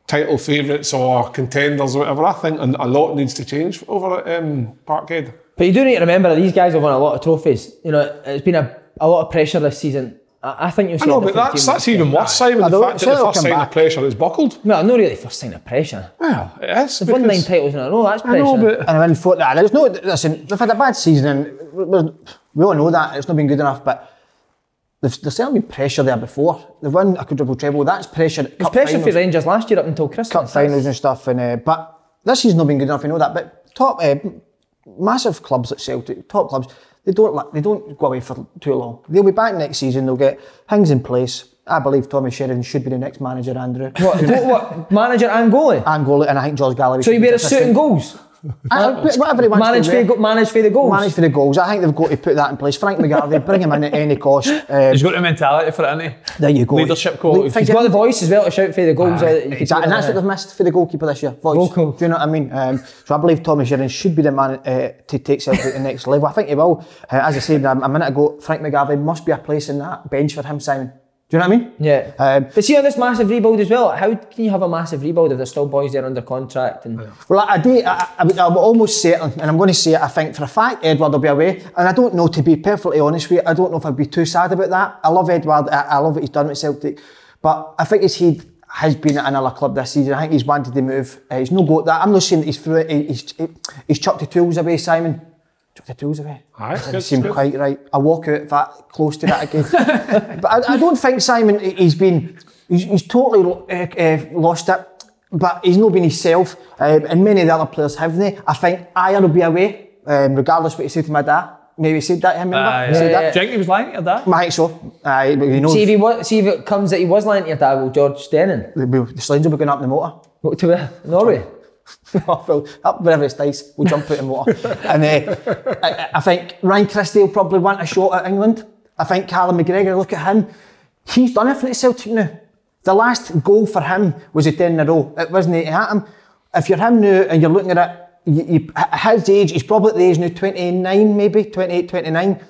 [SPEAKER 3] title favourites or contenders or whatever. I think a lot needs to change over at Parkhead.
[SPEAKER 1] But you do need to remember that these guys have won a lot of trophies. You know, it's been a lot of pressure this season. I think you'll see.
[SPEAKER 3] I know, but that's even worse, Simon. The fact that the first sign of pressure is buckled.
[SPEAKER 1] Well, not really first sign of pressure.
[SPEAKER 3] Well, it is.
[SPEAKER 1] They've won 9 titles in a row. That's pressure.
[SPEAKER 3] I know, but
[SPEAKER 4] and I mean, there's no. Listen, they've had a bad season, and we all know that it's not been good enough, but there's certainly been pressure there before. They've won a quadruple treble. That's pressure.
[SPEAKER 1] There's pressure for Rangers last year up until Christmas.
[SPEAKER 4] Cup finals and stuff, but this season's not been good enough. We know that. But top massive clubs like Celtic, top clubs, they don't go away for too long. They'll be back next season. They'll get things in place. I believe Tommy Sheridan should be the next manager, Andrew.
[SPEAKER 1] What manager and goalie?
[SPEAKER 4] And goalie, and I think George Galloway.
[SPEAKER 1] So you wear a suit and goals?
[SPEAKER 4] Whatever he wants
[SPEAKER 1] manage
[SPEAKER 4] to do.
[SPEAKER 1] Manage for the goals.
[SPEAKER 4] Manage for the goals. I think they've got to put that in place. Frank McGarvey, bring him in at any cost.
[SPEAKER 2] He's got the mentality for it, hasn't he?
[SPEAKER 4] There you go.
[SPEAKER 2] Leadership qualities.
[SPEAKER 1] He's got the voice as well to shout for the goals.
[SPEAKER 4] Exactly, and that's what they've missed for the goalkeeper this year. Voice.
[SPEAKER 1] Vocal.
[SPEAKER 4] Do you know what I mean? So I believe Tommy Sheridan should be the man to take Celtic to the next level. I think he will. As I said a minute ago, Frank McGarvey must be a place in that bench for him, Simon. Do you know what I mean?
[SPEAKER 1] Yeah. But see on this massive rebuild as well, how can you have a massive rebuild if there's still boys there under contract? And
[SPEAKER 4] Well, I'm almost certain, and I'm going to say it, I think for a fact Edward will be away. And I don't know, to be perfectly honest with you, I don't know if I'd be too sad about that. I love Edward, I love what he's done with Celtic. But I think his head has been at another club this season. I think he's wanted to move. He's no got that. I'm not saying that he's through it. He's chucked the tools away, Simon. Took the tools away. Doesn't seem quite right. I walk out that close to that again. But I don't think Simon, he's totally lost it. But he's not been himself. And many of the other players haven't. I think Ayer will be away, regardless of what he said to my dad. Maybe he said that to him, remember?
[SPEAKER 2] Do you think he was lying to your dad?
[SPEAKER 4] I think so. You know,
[SPEAKER 1] see if it comes that he was lying to your dad, will George Stenning?
[SPEAKER 4] The slides will be going up in the motor.
[SPEAKER 1] What, to where? Norway?
[SPEAKER 4] Well, up wherever it's nice, we'll jump out in water. And I think Ryan Christie will probably want a shot at England. I think Callum McGregor, look at him. He's done everything at Celtic now. The last goal for him was a 10 in a row. It wasn't at him. If you're him now and you're looking at it, at his age, he's probably at the age now 29 maybe, 28, 29.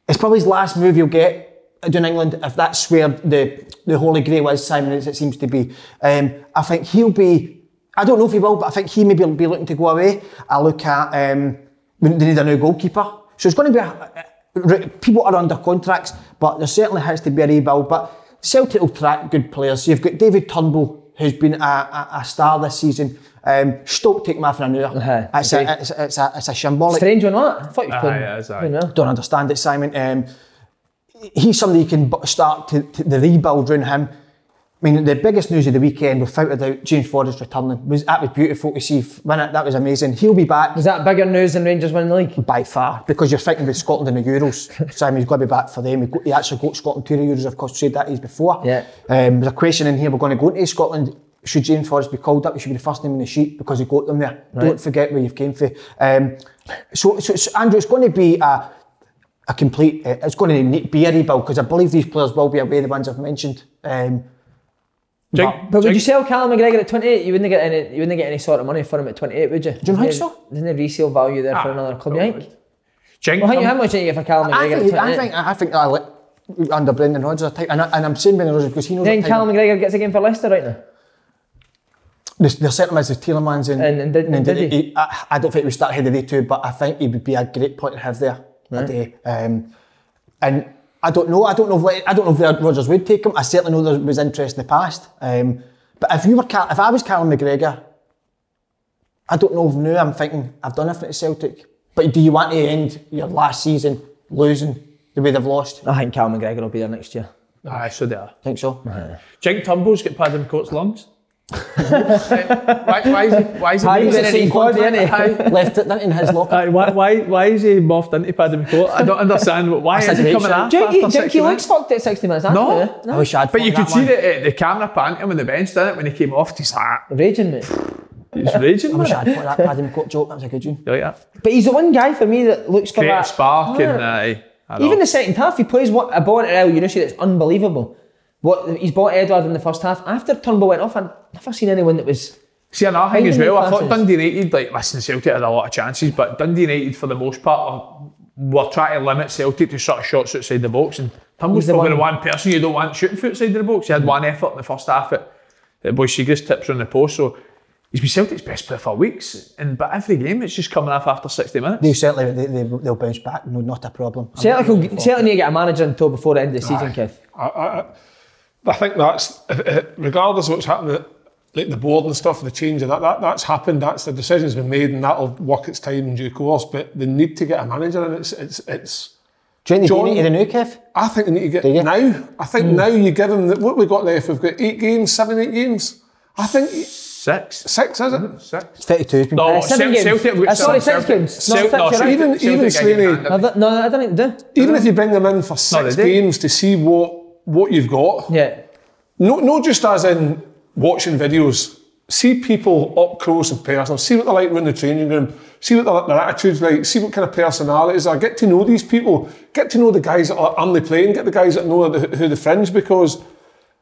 [SPEAKER 4] It's probably his last move he'll get doing England, if that's where the Holy Grail is, Simon, as it seems to be. I think he'll be, I don't know if he will, but I think he maybe will be looking to go away. I look at, they need a new goalkeeper. So it's going to be, people are under contracts, but there certainly has to be a rebuild. But Celtic will track good players. So you've got David Turnbull, who's been a star this season. Stoke take him off in an hour. It's a shambolic.
[SPEAKER 1] Strange or not? I thought you was playing.
[SPEAKER 4] Don't understand it, Simon. He's somebody you can start to the rebuild around him. I mean, the biggest news of the weekend, without a doubt, James Forrest returning. That was beautiful to see. That was amazing. He'll be back.
[SPEAKER 1] Was that bigger news than Rangers winning the league?
[SPEAKER 4] By far, because you're thinking about Scotland in the Euros. Simon, he's got to be back for them. He actually got Scotland to the Euros, of course, said that he's before.
[SPEAKER 1] Yeah.
[SPEAKER 4] There's a question in here, we're going to go into Scotland. Should James Forrest be called up? He should be the first name in the sheet because he got them there. Right. Don't forget where you've came from. So Andrew, it's going to be a complete, it's going to be a rebuild because I believe these players will be away, the ones I've mentioned.
[SPEAKER 1] But would you sell Callum McGregor at 28? You wouldn't get any sort of money for him at 28, would you?
[SPEAKER 4] Do you think so?
[SPEAKER 1] Isn't there resale value there for another club? You think?
[SPEAKER 2] Well,
[SPEAKER 1] how much do you get for Callum McGregor at 28?
[SPEAKER 4] I think under Brendan Rodgers, and I'm saying Brendan Rodgers because he knows.
[SPEAKER 1] Then Callum McGregor gets a game for Leicester right now.
[SPEAKER 4] There's certainly as the Tielemans
[SPEAKER 1] and did he?
[SPEAKER 4] I don't think we start ahead of the two, but I think he would be a great point to have there today. And I don't know if Rodgers would take him. I certainly know there was interest in the past. But if I was Callum McGregor, I don't know if now I'm thinking I've done everything at Celtic. But do you want to end your last season losing the way they've lost?
[SPEAKER 1] I think Callum McGregor will be there next year.
[SPEAKER 2] Aye, so they are.
[SPEAKER 4] Think so?
[SPEAKER 2] Do you think Turnbull's got Paddy McCourt's lungs? why is he
[SPEAKER 4] left it in his locker?
[SPEAKER 2] Why is he morphed into Paddy McCourt? I don't understand. Why is he coming after?
[SPEAKER 1] Do you think he looks fucked at 60 minutes?
[SPEAKER 2] No.
[SPEAKER 4] I wish I'd.
[SPEAKER 2] But you could see the camera pan him on the bench, didn't it? When he came off, he's like
[SPEAKER 1] raging, mate.
[SPEAKER 2] He's raging.
[SPEAKER 4] I wish I'd thought that Paddy McCourt joke. That was a good one.
[SPEAKER 2] You like that?
[SPEAKER 1] But he's the one guy for me that looks for that
[SPEAKER 2] spark and.
[SPEAKER 1] Even the second half, he plays a ball at El Yunusi that's unbelievable. He's bought Edward in the first half. After Turnbull went off, I've never seen anyone that was.
[SPEAKER 2] See, another thing as well, I thought Dundee United, listen, Celtic had a lot of chances, but Dundee United, for the most part, were trying to limit Celtic to sort of shots outside the box. And Turnbull's probably the one person you don't want shooting for outside the box. He had one effort in the first half at Boyciga's tips on the post. So he's been Celtic's best player for weeks. But every game, it's just coming off after 60 minutes.
[SPEAKER 4] They'll bounce back. No, not a problem.
[SPEAKER 1] Celtic need to get a manager until before the end of the season, Kev.
[SPEAKER 3] I think that's, regardless of what's happening like the board and stuff, the change of that's happened. That's the decision's been made, and that'll work its time in due course. But they need to get a manager, and it's.
[SPEAKER 4] Do you think they need to the new Kev?
[SPEAKER 3] I think they need to get now. I think now you give them what we got left. We've got 8 games, 8 games. I think
[SPEAKER 2] 6.
[SPEAKER 3] 6 is it?
[SPEAKER 2] 6.
[SPEAKER 4] 32.
[SPEAKER 2] No,
[SPEAKER 1] 7 games. Sorry, 6 games.
[SPEAKER 3] Even Slaney.
[SPEAKER 1] No, I don't think they do.
[SPEAKER 3] Even if you bring them in for 6 games to see what you've got.
[SPEAKER 1] Yeah.
[SPEAKER 3] No, just as in watching videos. See people up close and personal. See what they're like in the training room. See what their attitude's like. See what kind of personalities are. Get to know these people. Get to know the guys that are only playing. Get the guys that know who the fringe, because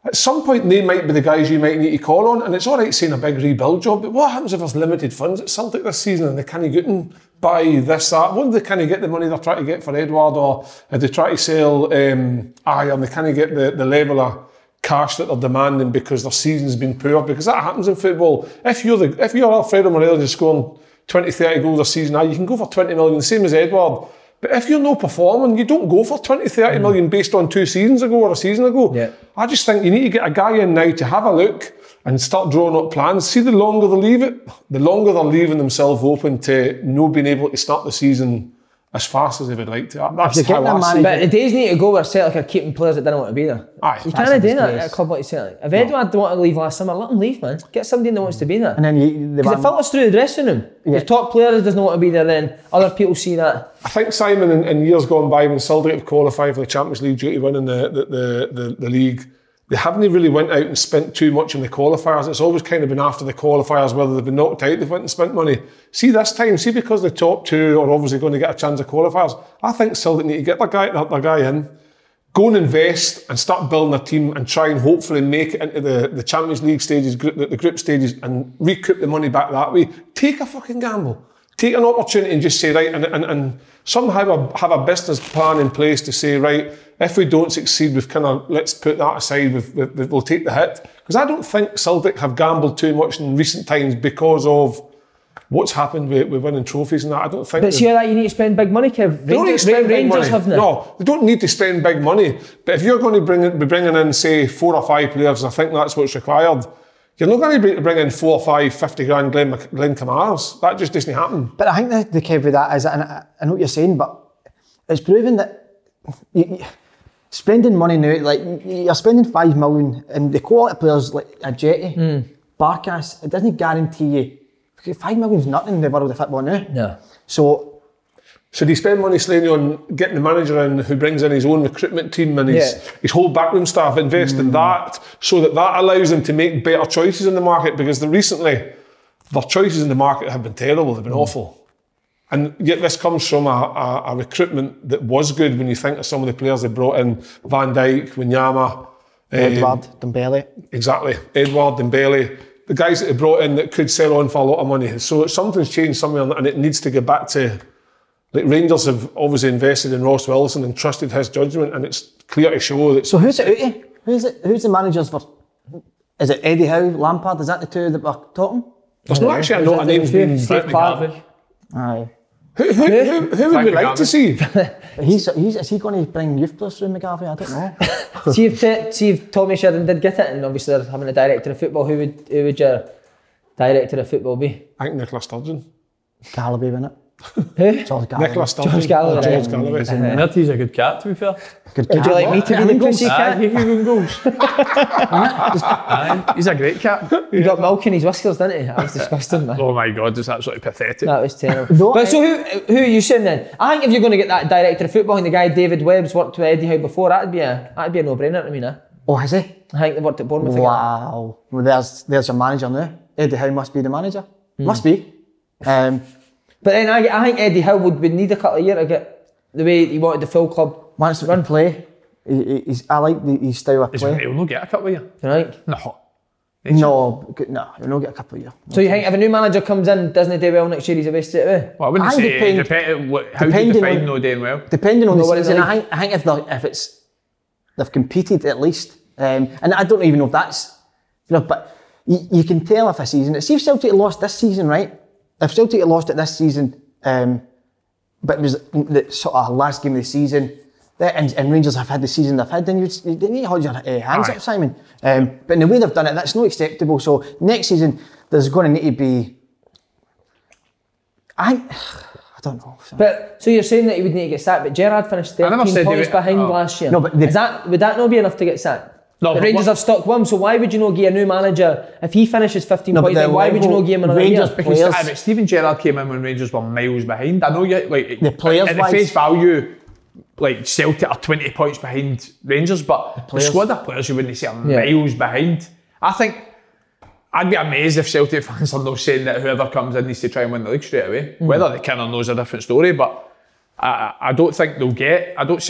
[SPEAKER 3] at some point they might be the guys you might need to call on. And it's all right saying a big rebuild job, but what happens if there's limited funds at Celtic this season and they can't get and buy this, that? What do they kind of get the money they're trying to get for Edward, or if they try to sell and they can't get the level of cash that they're demanding because their season's been poor? Because that happens in football. If you're Alfredo Morelos just scoring 20, 30 goals a season, you can go for 20 million, same as Edward. But if you're not performing, you don't go for 20, 30 million based on 2 seasons ago or a season ago.
[SPEAKER 1] Yeah.
[SPEAKER 3] I just think you need to get a guy in now to have a look and start drawing up plans. See, the longer they leave it, the longer they're leaving themselves open to not being able to start the season as fast as they would like to. That's how I see it.
[SPEAKER 1] But the days need to go where Celtic are keeping players that don't want to be there.
[SPEAKER 3] Aye.
[SPEAKER 1] You can't do that at a club like Celtic. If Edward don't want to leave last summer, let him leave, man. Get somebody that wants to be there.
[SPEAKER 4] And then
[SPEAKER 1] because it filters through the dressing room. If top players doesn't want to be there, then other people see that.
[SPEAKER 3] I think, Simon, in years gone by, when Celtic have qualified for the Champions League due to winning the league, they haven't really went out and spent too much in the qualifiers. It's always kind of been after the qualifiers, whether they've been knocked out, they've went and spent money. See this time, because the top 2 are obviously going to get a chance of qualifiers, I think Celtic need to get their guy in, go and invest and start building a team and try and hopefully make it into the Champions League stages, the group stages, and recoup the money back that way. Take a fucking gamble. Take an opportunity and just say, right, and somehow have a business plan in place to say, right, if we don't succeed, we've kind of, let's put that aside, we'll take the hit. Because I don't think Celtic have gambled too much in recent times because of what's happened with winning trophies and that. I don't think.
[SPEAKER 1] But see that you need to spend big money, Kev.
[SPEAKER 3] They don't need to spend big money.
[SPEAKER 1] No,
[SPEAKER 3] they don't need to spend big money. But if you're going to be bringing in, say, 4 or 5 players, and I think that's what's required, you're not going to bring in 4 or 5 50 grand Glenn Kamara's. That just doesn't happen.
[SPEAKER 4] But I think the Kev with that is, and I know what you're saying, but it's proven that spending money now, like you're spending 5 million, and the quality of players like a Jetty, Barkas, it doesn't guarantee you. 5 million's nothing in the world of football now.
[SPEAKER 1] No.
[SPEAKER 3] So do you spend money, Slaney, on getting the manager in who brings in his own recruitment team and his whole backroom staff, invest in that, so that allows them to make better choices in the market? Because recently, their choices in the market have been terrible, they've been awful. And yet this comes from a recruitment that was good when you think of some of the players they brought in. Van Dijk, Wanyama.
[SPEAKER 4] Edward, Dembele.
[SPEAKER 3] Exactly. Edward, Dembele. The guys that they brought in that could sell on for a lot of money. So something's changed somewhere and it needs to get back to... Like Rangers have obviously invested in Ross Wilson and trusted his judgment, and it's clear to show that...
[SPEAKER 4] So who's it out of? Who's the managers for... Is it Eddie Howe, Lampard? Is that the 2 that we're talking?
[SPEAKER 3] There's not actually a name being
[SPEAKER 1] Steve Clark.
[SPEAKER 4] Aye.
[SPEAKER 3] Who would we like to see?
[SPEAKER 4] Is he going to bring youth players through McGarvey? I don't know.
[SPEAKER 1] see if Tommy Sheridan did get it, and obviously they're having a director of football, who would your director of football be?
[SPEAKER 3] I think Nicola Sturgeon.
[SPEAKER 4] Galloway, wasn't it?
[SPEAKER 1] Who?
[SPEAKER 4] George Galloway.
[SPEAKER 3] Nicola Sturgeon.
[SPEAKER 1] George Galloway.
[SPEAKER 3] George Galloway.
[SPEAKER 2] Nutty's a good cat, to be fair.
[SPEAKER 4] Good
[SPEAKER 1] Would you like me to be the pussy cat?
[SPEAKER 2] He can goals. He's a great cat.
[SPEAKER 1] He got milk in his whiskers, didn't he? That was disgusting, man.
[SPEAKER 2] Oh my God, it's absolutely pathetic.
[SPEAKER 1] That was terrible. But so who are you saying then? I think if you're going to get that director of football, and the guy David Webb's worked with Eddie Howe before, that'd be a no-brainer to me now.
[SPEAKER 4] Oh, has he?
[SPEAKER 1] I think they worked at Bournemouth.
[SPEAKER 4] Wow. Well, there's your manager now. Eddie Howe must be the manager. Must be.
[SPEAKER 1] But then I think Eddie Howe would need a couple of years to get the way he wanted the full club.
[SPEAKER 4] Wants to run play. I like his style of play.
[SPEAKER 2] He'll not get a couple of years.
[SPEAKER 1] You think?
[SPEAKER 2] No.
[SPEAKER 4] No, he'll not get a couple of years.
[SPEAKER 1] So you think if a new manager comes in, doesn't he do well next year, he's a waste straight away?
[SPEAKER 2] Well, I wouldn't say how do you define no doing well?
[SPEAKER 4] Depending on the season, I think if they've competed at least, and I don't even know if that's, but you can tell if a season. See if Celtic lost this season, right? If Celtic had lost it this season, but it was the sort of last game of the season, and Rangers have had the season they've had, then you need to hold your hands up, Simon. But in the way they've done it, that's not acceptable. So next season, there's going to need to be... I don't know.
[SPEAKER 1] But so you're saying that he would need to get sacked, but Gerrard finished 13 points behind last year.
[SPEAKER 4] No, but
[SPEAKER 1] would that not be enough to get sacked?
[SPEAKER 2] No,
[SPEAKER 1] the Rangers have stuck with him, so why would you not give a new manager, if he finishes 15 points, then why would you not give him another year?
[SPEAKER 2] Because Steven Gerrard came in when Rangers were miles behind. I know you like
[SPEAKER 4] the players
[SPEAKER 2] at the face value, like Celtic are 20 points behind Rangers, but the squad of players you wouldn't say are miles behind. I think I'd be amazed if Celtic fans are not saying that whoever comes in needs to try and win the league straight away. Whether they can or not is a different story, but I don't think they'll get. I don't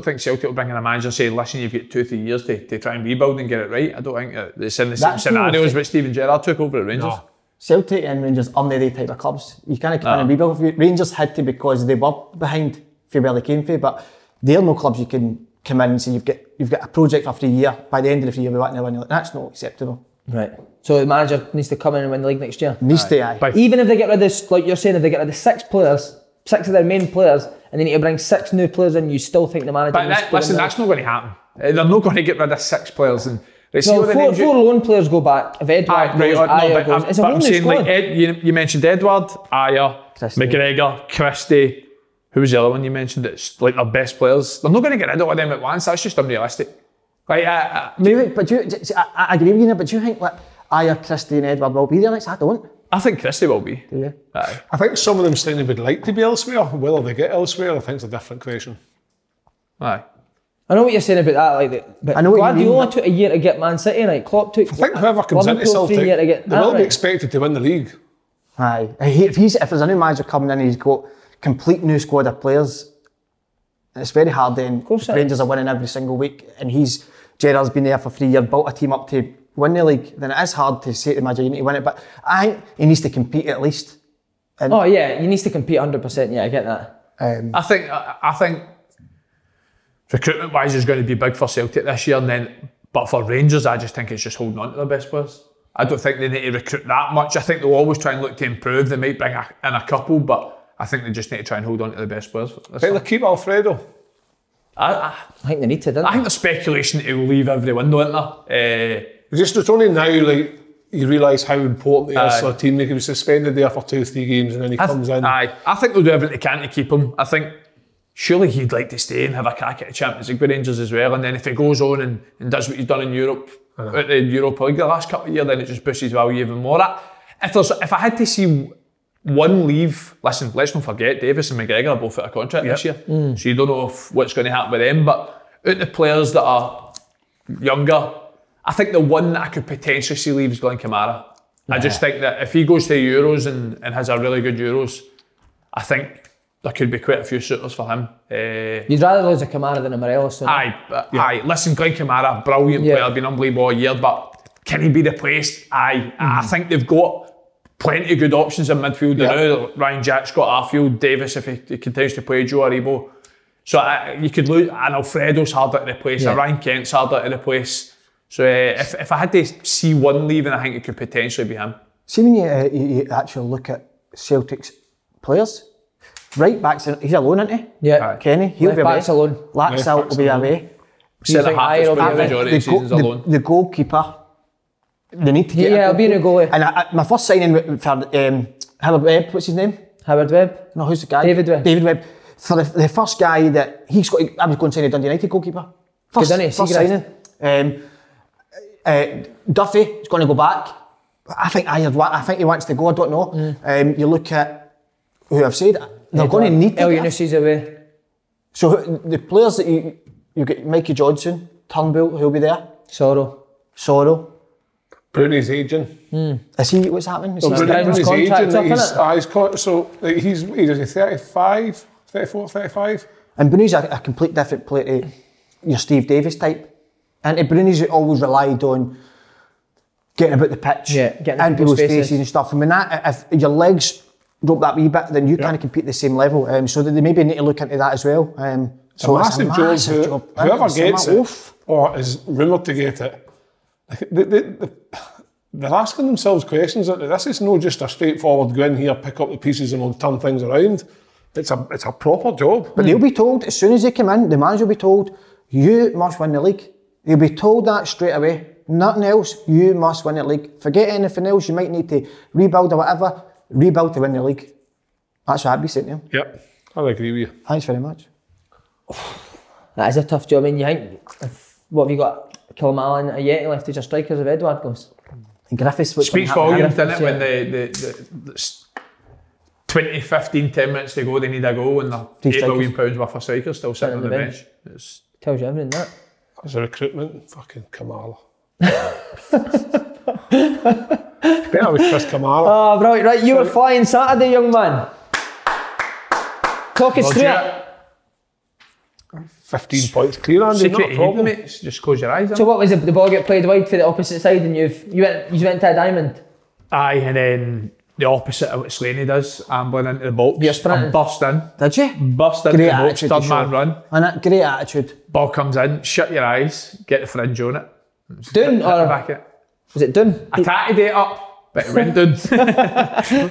[SPEAKER 2] think Celtic will bring in a manager and say, listen, you've got 2-3 years to try and rebuild and get it right. I don't think it's in the same scenario as what Steven Gerrard took over at Rangers.
[SPEAKER 4] No. Celtic and Rangers aren't the type of clubs. You can't come in and rebuild. Rangers had to because they were behind for where they came from, but they're no clubs you can come in and say you've got a project for 3 years. By the end of the 3 years, we want to win. That's not acceptable.
[SPEAKER 1] Right. So the manager needs to come in and win the league next year?
[SPEAKER 4] Needs to,
[SPEAKER 1] even if they get rid of this, like you're saying, if they get rid of 6 players, 6 of their main players, and they need to bring 6 new players in, you still think the manager...
[SPEAKER 2] But listen, that's not going to happen. They're not going to get rid of 6 players. And
[SPEAKER 1] so 4 lone players go back. If Edward goes, Ajer goes, it's a whole new squad.
[SPEAKER 2] Like, you mentioned Edward, Ajer, McGregor, Christie. Who was the other one you mentioned that's like their best players? They're not going to get rid of all of them at once. That's just unrealistic. Like,
[SPEAKER 4] maybe, but I agree with you, but do you think like Ajer, Christie and Edward will be there next? I don't.
[SPEAKER 2] I think Christie will be.
[SPEAKER 4] Do you?
[SPEAKER 3] I think some of them saying they would like to be elsewhere. Whether they get elsewhere, I think is a different question.
[SPEAKER 2] Aye.
[SPEAKER 1] I know what you're saying about that, but
[SPEAKER 4] I know
[SPEAKER 1] Guardiola took a year to get Man City right. Klopp took...
[SPEAKER 3] I think whoever comes into Celtic, they will be expected to win the league.
[SPEAKER 4] Aye. If there's a new manager coming in, he's got complete new squad of players. It's very hard then. If Rangers are winning every single week, and Gerrard's been there for 3 years, built a team up to win the league, then it is hard to say to the manager you need to win it. But I think he needs to compete at least.
[SPEAKER 1] He needs to compete 100%. Yeah, I get that.
[SPEAKER 2] I think recruitment wise is going to be big for Celtic this year, but for Rangers, I just think it's just holding on to their best players. I don't think they need to recruit that much. I think they'll always try and look to improve. They might bring in a couple, but I think they just need to try and hold on to the best players.
[SPEAKER 3] I think they'll keep Alfredo.
[SPEAKER 1] I think they need to, don't they?
[SPEAKER 2] I think there's speculation that he'll leave every window, isn't there?
[SPEAKER 3] It's only now like you realise how important he is for a team. Like he was suspended there for 2-3 games and then he comes in.
[SPEAKER 2] I think they'll do everything they can to keep him. I think surely he'd like to stay and have a crack at the Champions League with Rangers as well. And then if he goes on and does what he's done in Europe, at the Europa League the last couple of years, then it just boosts his value even more. If I had to see one leave, listen, let's not forget Davis and McGregor are both out of contract this year. So you don't know what's going to happen with them. But out the players that are younger, I think the one that I could potentially see leave is Glenn Kamara. I just think that if he goes to the Euros and has a really good Euros, I think there could be quite a few suitors for him.
[SPEAKER 1] You'd rather lose a Kamara than a Morelos.
[SPEAKER 2] Aye. Listen, Glenn Kamara, brilliant player, been unbelievable all year, but can he be replaced? I think they've got plenty of good options in midfield. You know, Ryan Jack, Scott Arfield, Davis if he continues to play, Joe Aribo. So you could lose, and Alfredo's harder to replace, Ryan Kent's harder to replace. So if I had to see one leaving, I think it could potentially be him.
[SPEAKER 4] See when you actually look at Celtic's players, right backs, he's alone, isn't he?
[SPEAKER 1] Yeah.
[SPEAKER 4] Kenny, he'll be away.
[SPEAKER 1] Alone.
[SPEAKER 4] Laxalt will be away.
[SPEAKER 2] Centre half is probably the majority of the season's alone.
[SPEAKER 4] The goalkeeper, they need to get
[SPEAKER 1] I'll be in a goalie.
[SPEAKER 4] And my first signing for Howard Webb, what's his name?
[SPEAKER 1] Howard Webb?
[SPEAKER 4] No, who's the guy?
[SPEAKER 1] David Webb.
[SPEAKER 4] David Webb. For the first guy that I was going to sign a Dundee United goalkeeper. First signing. Duffy is going to go back. I think he wants to go. I don't know. You look at who I've said. They're going to need to.
[SPEAKER 1] El Yunusi's away.
[SPEAKER 4] So the players that you get, Mikey Johnson, Turnbull, who'll be there. Sorrow.
[SPEAKER 3] Bruni's aging.
[SPEAKER 4] Is he? What's happening?
[SPEAKER 3] Bruni's aging. So he's 35, 34, 35.
[SPEAKER 4] And Bruni's a complete different player to your Steve Davis type. And Bruni's always relied on getting about the pitch, and people's faces and stuff. And when if your legs drop that wee bit, then you can't compete at the same level. So they maybe need to look into that as well.
[SPEAKER 3] It's a massive job. Whoever gets it, or is rumoured to get it, they're asking themselves questions. This is not just a straightforward go in here, pick up the pieces and we'll turn things around. It's a proper job.
[SPEAKER 4] But they'll be told, as soon as they come in, the manager will be told, you must win the league. They'll be told that straight away. Nothing else, you must win the league. Forget anything else, you might need to rebuild or whatever, rebuild to win the league. That's what I'd be saying to him.
[SPEAKER 3] Yep, I agree with you.
[SPEAKER 4] Thanks very much.
[SPEAKER 1] That is a tough job. I mean, you think, what have you got? Kilmallen and Ayeti left as your strikers if Edward goes?
[SPEAKER 4] And Griffiths...
[SPEAKER 2] Speaks volumes, doesn't it, when the 20, 15, 10 minutes to go, they need a goal and they're £8 million worth of strikers still sitting on the bench. It
[SPEAKER 1] tells you everything, that.
[SPEAKER 3] As a recruitment, fucking Kamala. Better with Chris Kamala.
[SPEAKER 1] Oh, brilliant. Right, you were flying Saturday, young man. Talk us through it.
[SPEAKER 3] 15 points clear, Andy, not a problem.
[SPEAKER 2] Mate. Just close your eyes.
[SPEAKER 1] So what was it? The ball get played wide for the opposite side and you went to a diamond?
[SPEAKER 2] Aye, and then the opposite of what Slaney does, ambling into the box.
[SPEAKER 1] You're sprinting.
[SPEAKER 2] Burst in.
[SPEAKER 4] Did you?
[SPEAKER 2] Burst into the box, third man run.
[SPEAKER 4] And that great attitude.
[SPEAKER 2] Ball comes in, shut your eyes, get the fringe on it.
[SPEAKER 1] Down or
[SPEAKER 2] back it?
[SPEAKER 1] Was it done?
[SPEAKER 2] I tatted it up, but it went down.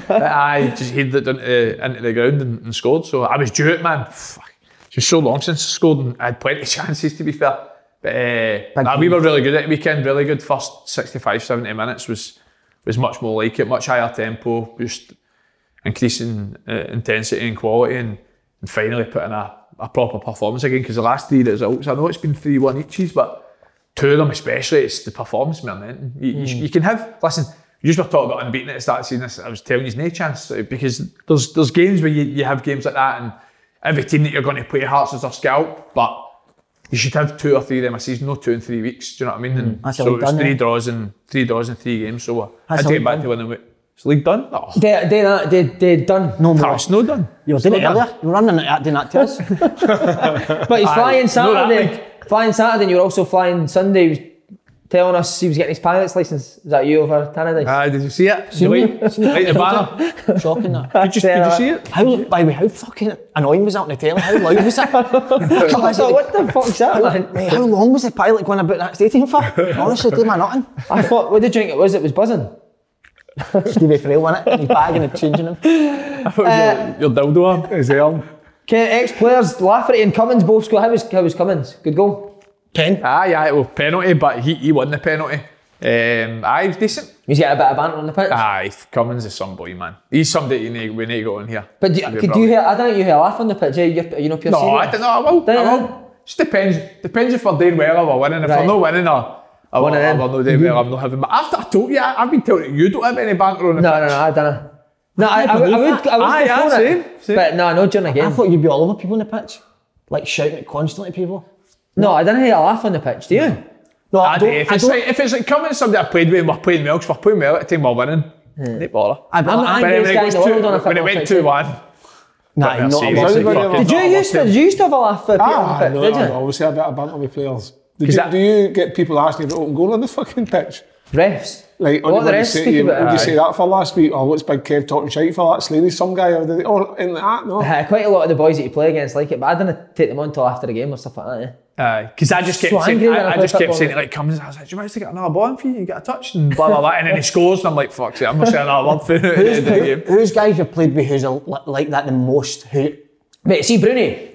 [SPEAKER 2] I just headed it into the ground and scored. So I was due it, man. Fuck. It was so long since I scored and I had plenty of chances, to be fair. But we were really good at the weekend, really good. First 65, 70 minutes was much more like it, much higher tempo, just increasing intensity and quality and finally putting a proper performance again, because the last 3 results, I know it's been 3-1 eaches, but 2 of them especially, it's the performance more than anything. You can have, listen, you were talking about unbeaten at the start of the season. I was telling you, there's no chance, because there's games where you have games like that and every team that you're going to play Hearts as their scalp, but you should have 2 or 3 of them a season, no 2 in 3 weeks. Do you know what I mean? And so it's 3 draws in 3 games. So I take it back to winning. Is the league done? Oh.
[SPEAKER 1] They done.
[SPEAKER 4] No more.
[SPEAKER 2] It's not done.
[SPEAKER 4] You were doing it earlier. You were running it, doing that to us.
[SPEAKER 1] But he's flying Saturday. Flying Saturday, and you were also flying Sunday. He was telling us he was getting his pilot's licence. Was that you over Tannadice?
[SPEAKER 2] Did you see it? Right the banner.
[SPEAKER 4] Shocking that.
[SPEAKER 2] Did you see it?
[SPEAKER 4] How fucking annoying was that on the telly? How loud was it?
[SPEAKER 1] I thought, what the fuck's that, man?
[SPEAKER 4] Mate, how long was the pilot going about that stadium for? Honestly, blew my nothing.
[SPEAKER 1] I thought, what did you think it was? It was buzzing.
[SPEAKER 4] Stevie Frail, wasn't it? He's bagging and changing him.
[SPEAKER 2] I thought your dildo arm.
[SPEAKER 3] His arm.
[SPEAKER 1] Ex-players, Lafferty and Cummins both scored. How was Cummins? Good goal?
[SPEAKER 4] Pen?
[SPEAKER 2] Aye, well, penalty, but he won the penalty. Aye, he was decent.
[SPEAKER 1] He's got a bit of banter on the pitch.
[SPEAKER 2] Aye, Cummins is some boy, man. He's somebody we need to go on here.
[SPEAKER 1] But could you hear? I don't think you hear a laugh on the pitch. You know, pure
[SPEAKER 2] no,
[SPEAKER 1] serious.
[SPEAKER 2] I don't know. I will. Just depends if we're doing well or we're winning. If we're not winning or we're not doing well, I'm not having. But after I told you, I've been telling you don't have any banter on the pitch.
[SPEAKER 1] No, I don't know. No, I would
[SPEAKER 2] same.
[SPEAKER 1] But no during the game.
[SPEAKER 4] I thought you'd be all over people on the pitch, like shouting it constantly at people.
[SPEAKER 1] No, I didn't hear a laugh on the pitch. Do you?
[SPEAKER 4] No,
[SPEAKER 2] if it's like coming somebody I played with and we're playing well, because we're playing well at the time we're winning. No bother.
[SPEAKER 1] I'm not the greatest guy in the world on a football pitch.
[SPEAKER 2] When it went 2-1.
[SPEAKER 4] Nah,
[SPEAKER 1] Did you used to have a laugh for people on the pitch? Did you?
[SPEAKER 3] I always say a bit of banter with players. Do you get people asking about open goal on the fucking pitch?
[SPEAKER 1] Refs.
[SPEAKER 3] Like,
[SPEAKER 1] what the refs speak about?
[SPEAKER 3] What did you say that for last week? Oh, what's Big Kev talking shite for that? Slaney, some guy? Or in that? No.
[SPEAKER 1] Quite a lot of the boys that you play against like it, but I didn't take them on until after the game or stuff like that.
[SPEAKER 2] Because I just kept saying, it like comes. I was like, do you mind to get another ball in for you? You get a touch and blah blah blah, and then he scores, and I'm like, fuck it, I'm not saying another word for the end of the game.
[SPEAKER 4] Who's guys you've played with who's like that the most?
[SPEAKER 1] Mate, see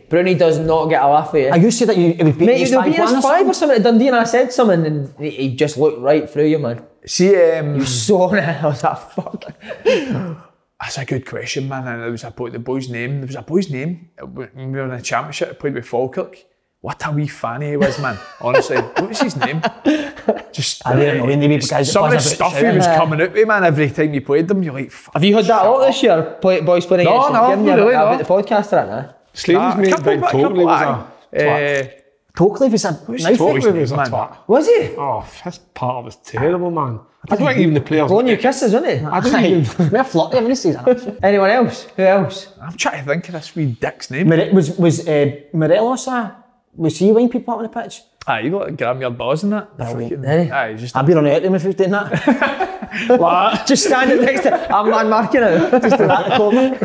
[SPEAKER 1] Bruni does not get a laugh at you.
[SPEAKER 4] I used to say that you would beat us
[SPEAKER 1] 5 or something at Dundee, and I said something, and he just looked right through you, man.
[SPEAKER 2] See,
[SPEAKER 1] you saw it. I was like, fuck.
[SPEAKER 2] That's a good question, man. And there was the boy's name. There was a boy's name when we were in the championship. I played with Falkirk. What a wee fanny he was, man. Honestly, what was his name? Just
[SPEAKER 4] I don't know.
[SPEAKER 2] Some of the stuff he was coming out with, man. Every time you played them, you're like, fuck.
[SPEAKER 1] Have you heard that a lot this year? Boys playing against you?
[SPEAKER 2] No, really not.
[SPEAKER 1] About the podcast or that?
[SPEAKER 3] Slaney's mate Big Totally was a twat.
[SPEAKER 4] Totally was a knife
[SPEAKER 3] was a twat.
[SPEAKER 1] Was he?
[SPEAKER 3] Oh, his part was terrible, man. I don't think even the players.
[SPEAKER 1] Blowing your kisses, wasn't he?
[SPEAKER 3] I don't even.
[SPEAKER 4] We're flirty every season.
[SPEAKER 1] Anyone else? Who else?
[SPEAKER 2] I'm trying to think of this wee dick's name.
[SPEAKER 4] Was Morelos was he winding people up on the pitch?
[SPEAKER 2] Aye, you got grab your balls and that.
[SPEAKER 4] I'd be running out to him if he was doing that.
[SPEAKER 1] What? Just standing next to I'm man marking out. Just in that corner.